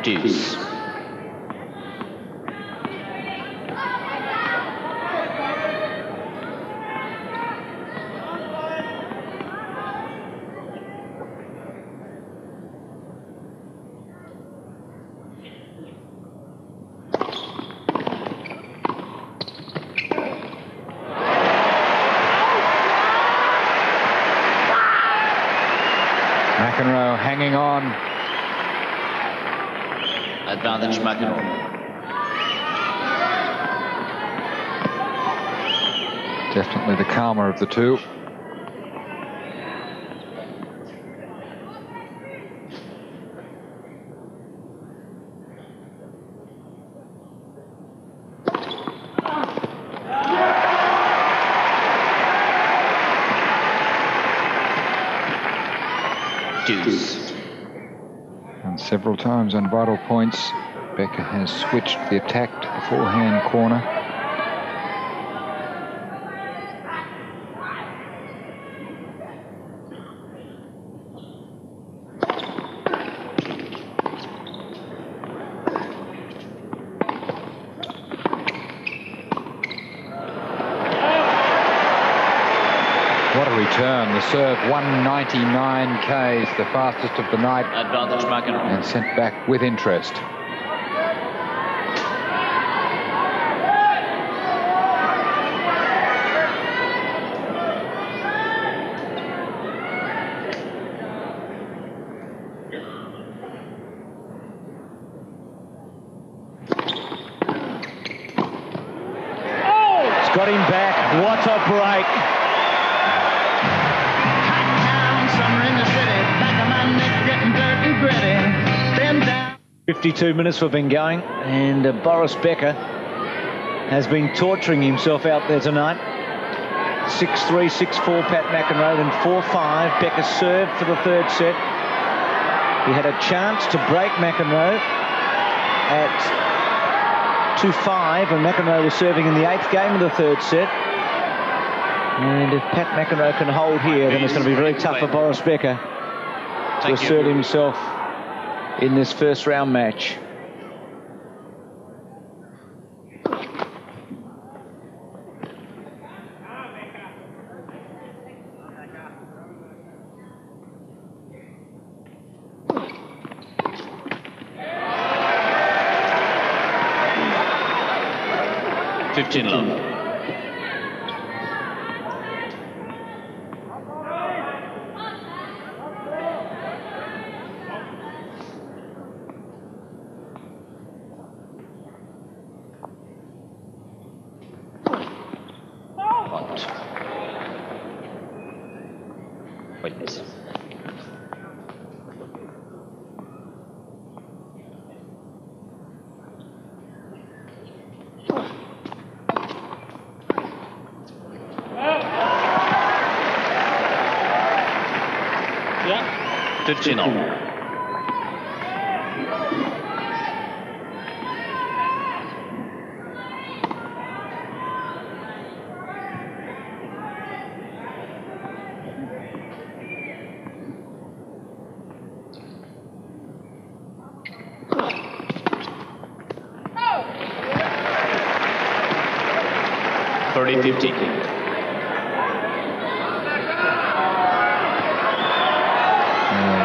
Deuce. McEnroe hanging on. Advantage McEnroe. Definitely the calmer of the two. Deuce. And several times on vital points, Becker has switched the attack to the forehand corner. What a return. The serve 199 Ks, the fastest of the night. Advantage McEnroe. And sent back with interest. It's got him back. What a break. 52 minutes we've been going, and Boris Becker has been torturing himself out there tonight. 6-3, 6-4 Pat McEnroe, then 4-5. Becker served for the third set. He had a chance to break McEnroe at 2-5, and McEnroe was serving in the eighth game of the third set. And if Pat McEnroe can hold here, then it's going to be very tough for Boris Becker to assert himself in this first round match. 15 love. Witness. Yeah. 15 all.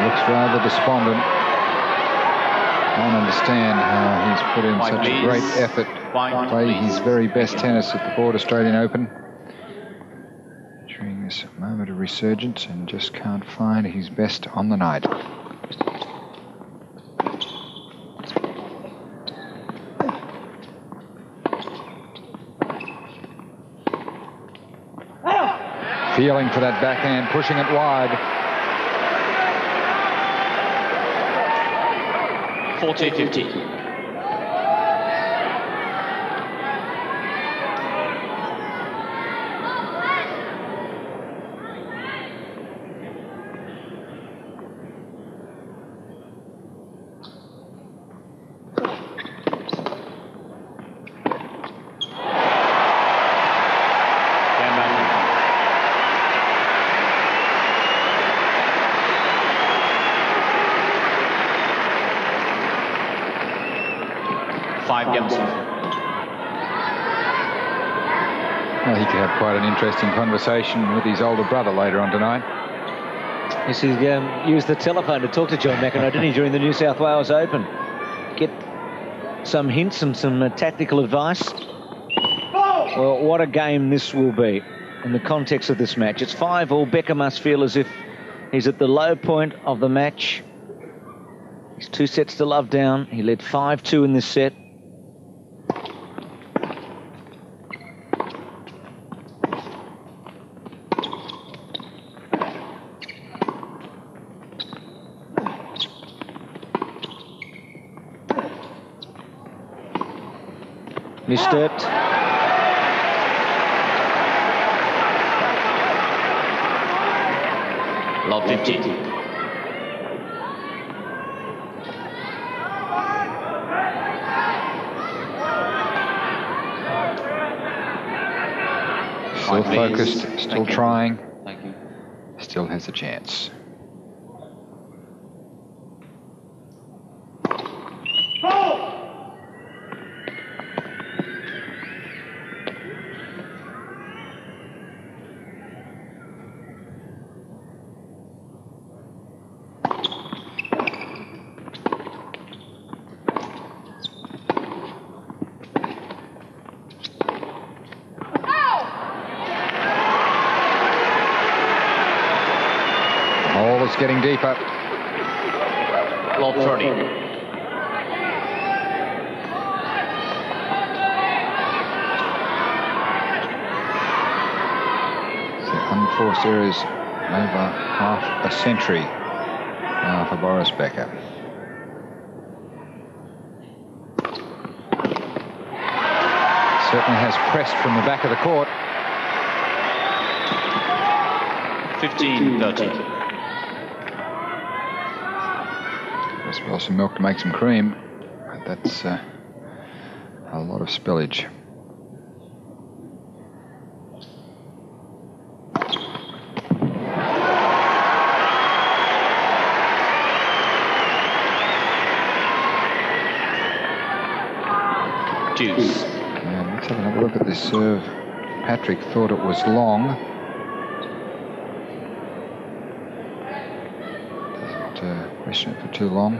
Looks rather despondent. I don't understand how he's put in such a great effort to play his very best tennis at the Ford Australian Open during this moment of resurgence and just can't find his best on the night. Feeling for that backhand, pushing it wide. 40-50. Well, he could have quite an interesting conversation with his older brother later on tonight. Yes, he used the telephone to talk to John McEnroe, didn't he, during the New South Wales Open? Get some hints and some tactical advice. Well, what a game this will be in the context of this match. It's 5-all. Becker must feel as if he's at the low point of the match. He's 2 sets to love down. He led 5-2 in this set. Missed it. Love 15. Still focused, still trying, still has a chance. Getting deeper. Lob 30. So unforced errors over half a century now for Boris Becker. Certainly has pressed from the back of the court. 15-30. Well, some milk to make some cream. That's a lot of spillage. Deuce. And let's have another look at this serve. Patrick thought it was long. Doesn't question it for too long.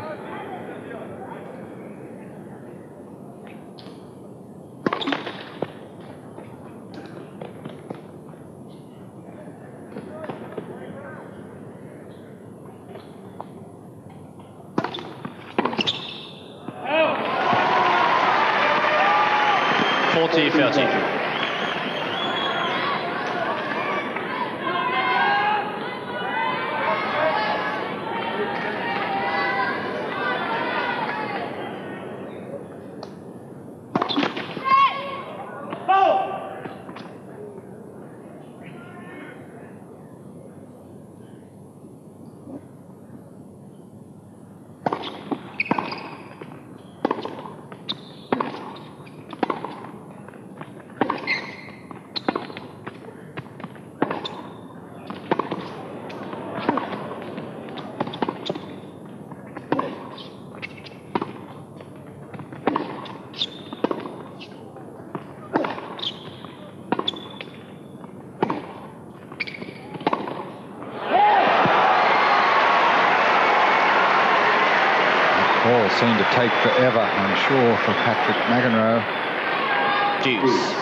40-30. Ball seemed to take forever, I'm sure, for Patrick McEnroe. Deuce.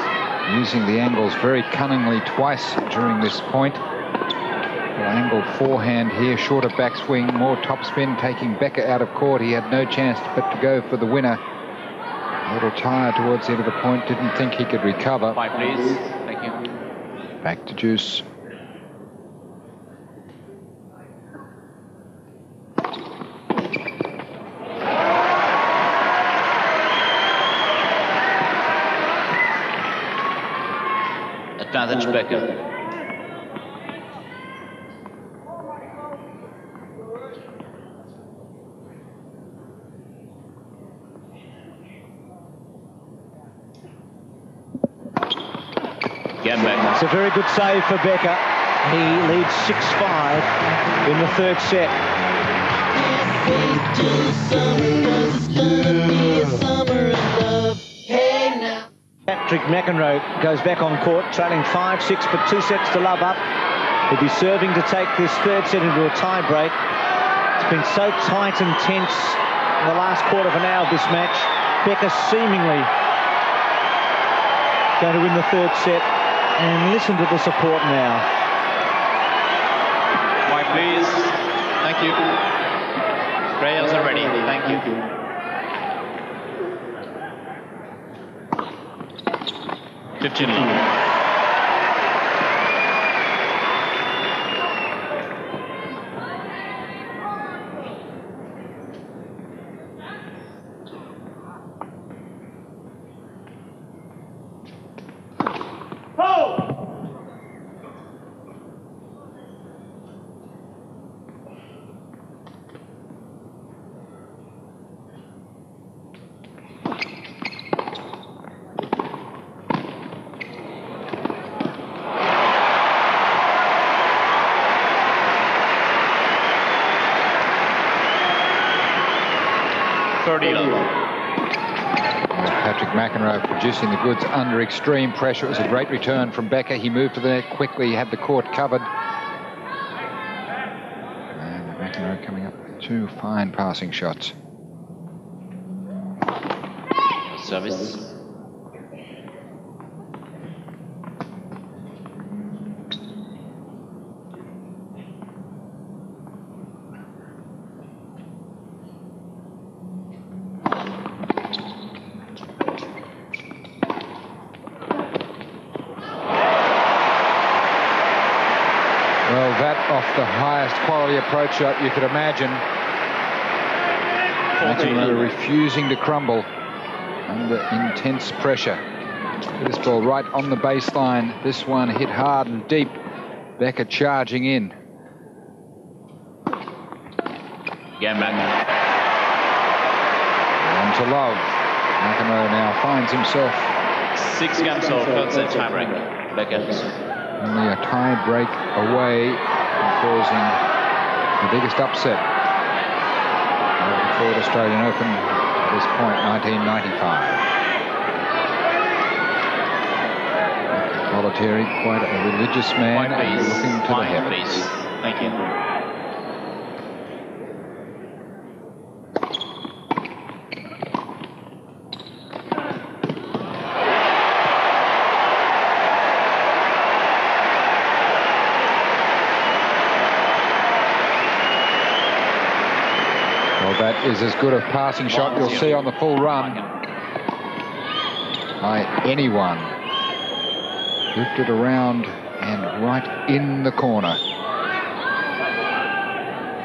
Using the angles very cunningly twice during this point. Angled forehand here, shorter backswing, more topspin, taking Becker out of court. He had no chance but to go for the winner. A little tired towards the end of the point, didn't think he could recover. 5, please. Thank you. Back to Juice. Advantage Becker. It's a very good save for Becker. He leads 6-5 in the third set. Patrick McEnroe goes back on court, trailing 5-6, but 2 sets to love up. He'll be serving to take this third set into a tie break. It's been so tight and tense in the last quarter of an hour of this match. Becker seemingly going to win the third set. And listen to the support now. 5, please. Thank you. Players are ready. Thank you. $15 love. Patrick McEnroe producing the goods under extreme pressure. It was a great return from Becker. He moved to the net quickly, he had the court covered. And McEnroe coming up with 2 fine passing shots. Service. Off the highest quality approach shot you could imagine. McEnroe refusing to crumble under intense pressure. This ball right on the baseline. This one hit hard and deep. Becker charging in. Game back. On to love. McEnroe now finds himself 6 games of third set tiebreak. Becker. Only a tie break away from causing the biggest upset of the Ford Australian Open at this point, 1995. Bollettieri, quite a religious man, and looking to the heavens. Thank you. Well, that is as good a passing shot you'll see on the full run by anyone. Looped it around and right in the corner.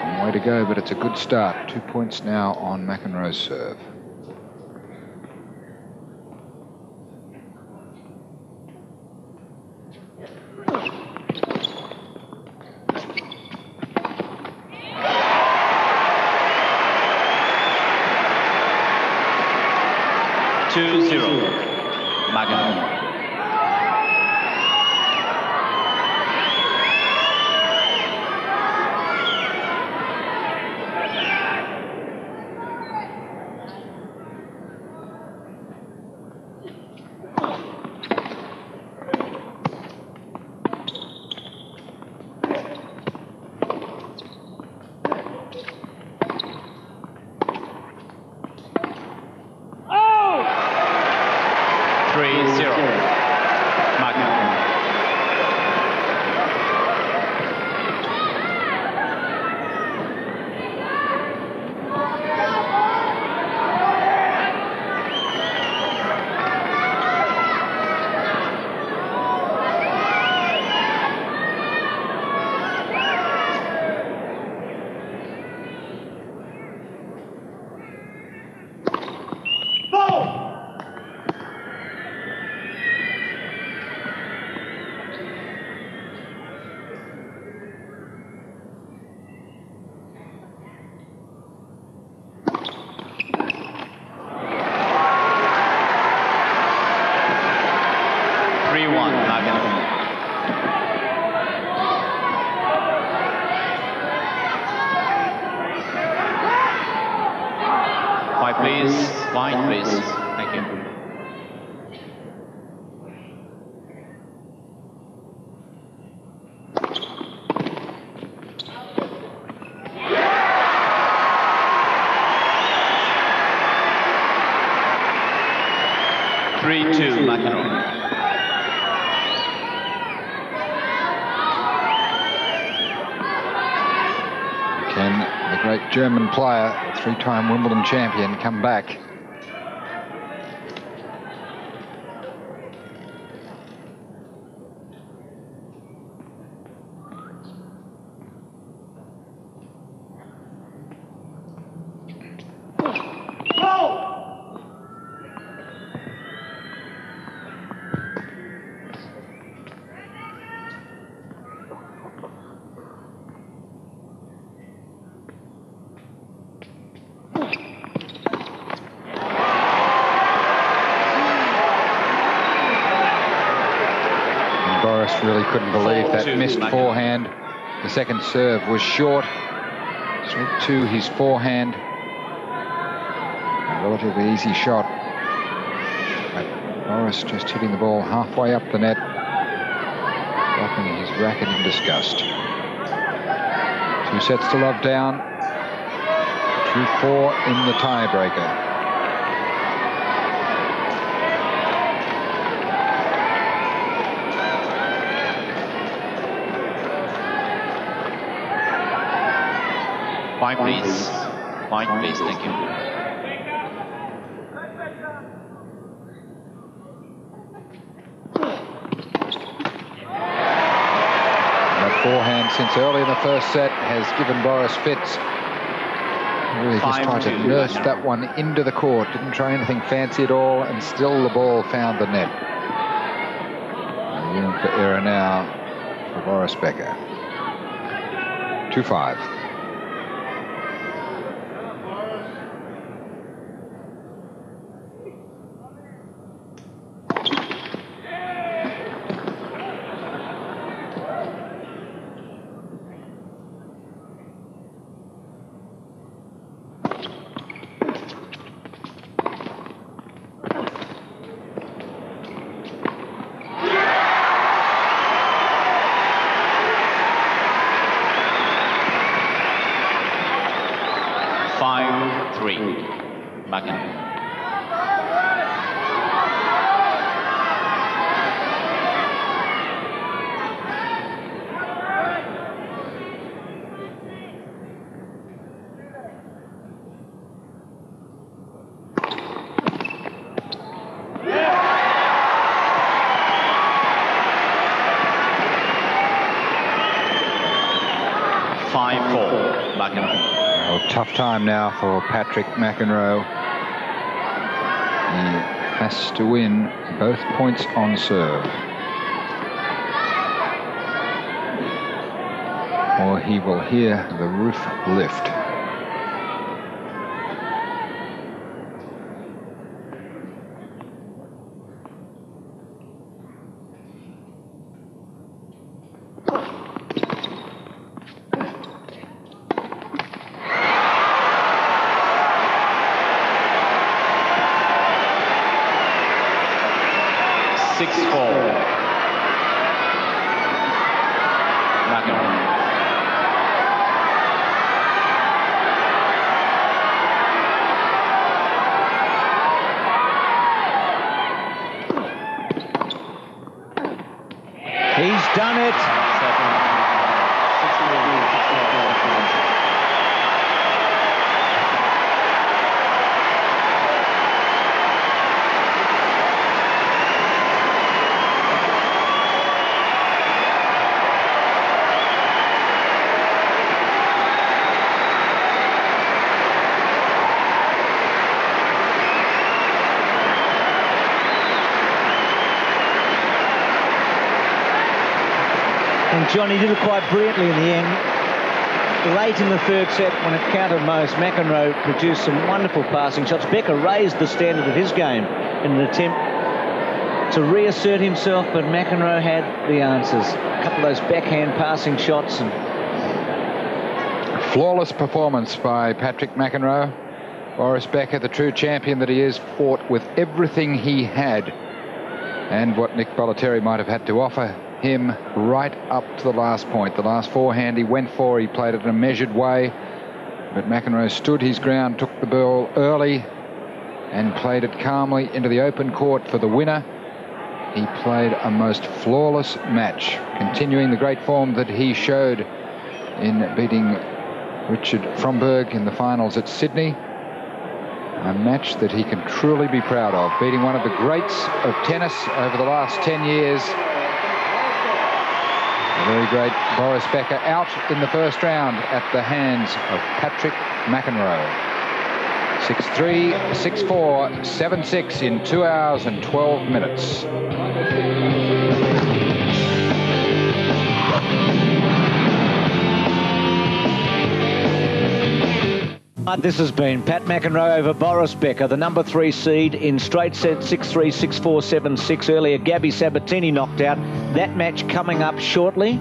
Long way to go, but it's a good start. 2 points now on McEnroe's serve. McEnroe. Can the great German player, three-time Wimbledon champion, come back? Boris really couldn't believe that missed forehand. The second serve was short. Straight to his forehand. A relatively easy shot. But Boris just hitting the ball halfway up the net, dropping his racket in disgust. 2 sets to love down. 2-4 in the tiebreaker. Fine, please. Fine, please. Thank you. That forehand since early in the first set has given Boris fits. Really just tried to nurse that one into the court. Didn't try anything fancy at all, and still the ball found the net. Room for error now for Boris Becker. 2-5. 5-4, McEnroe. Well, tough time now for Patrick McEnroe. He has to win both points on serve, or he will hear the roof lift. He's done it. And Johnny did it quite brilliantly in the end. Late in the third set, when it counted most, McEnroe produced some wonderful passing shots. Becker raised the standard of his game in an attempt to reassert himself, but McEnroe had the answers. A couple of those backhand passing shots. And flawless performance by Patrick McEnroe. Boris Becker, the true champion that he is, fought with everything he had and what Nick Bollettieri might have had to offer him right up to the last point. The last forehand he went for, he played it in a measured way, but McEnroe stood his ground, took the ball early and played it calmly into the open court for the winner. He played a most flawless match, continuing the great form that he showed in beating Richard Fromberg in the finals at Sydney. A match that he can truly be proud of, beating one of the greats of tennis over the last 10 years. The very great Boris Becker out in the first round at the hands of Patrick McEnroe. 6-3, 6-4, 7-6 in 2 hours and 12 minutes. This has been Pat McEnroe over Boris Becker, the number 3 seed in straight set 6-3, 6-4, 7-6. Earlier, Gabby Sabatini knocked out. That match coming up shortly.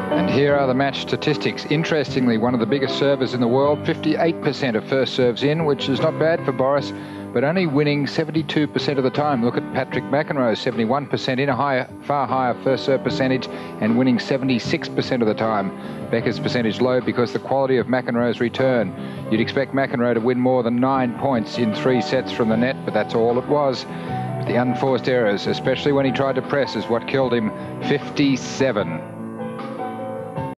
And here are the match statistics. Interestingly, one of the biggest servers in the world, 58% of first serves in, which is not bad for Boris, but only winning 72% of the time. Look at Patrick McEnroe, 71% in, a far higher first serve percentage, and winning 76% of the time. Becker's percentage low because the quality of McEnroe's return. You'd expect McEnroe to win more than 9 points in 3 sets from the net, but that's all it was. But the unforced errors, especially when he tried to press, is what killed him. 57.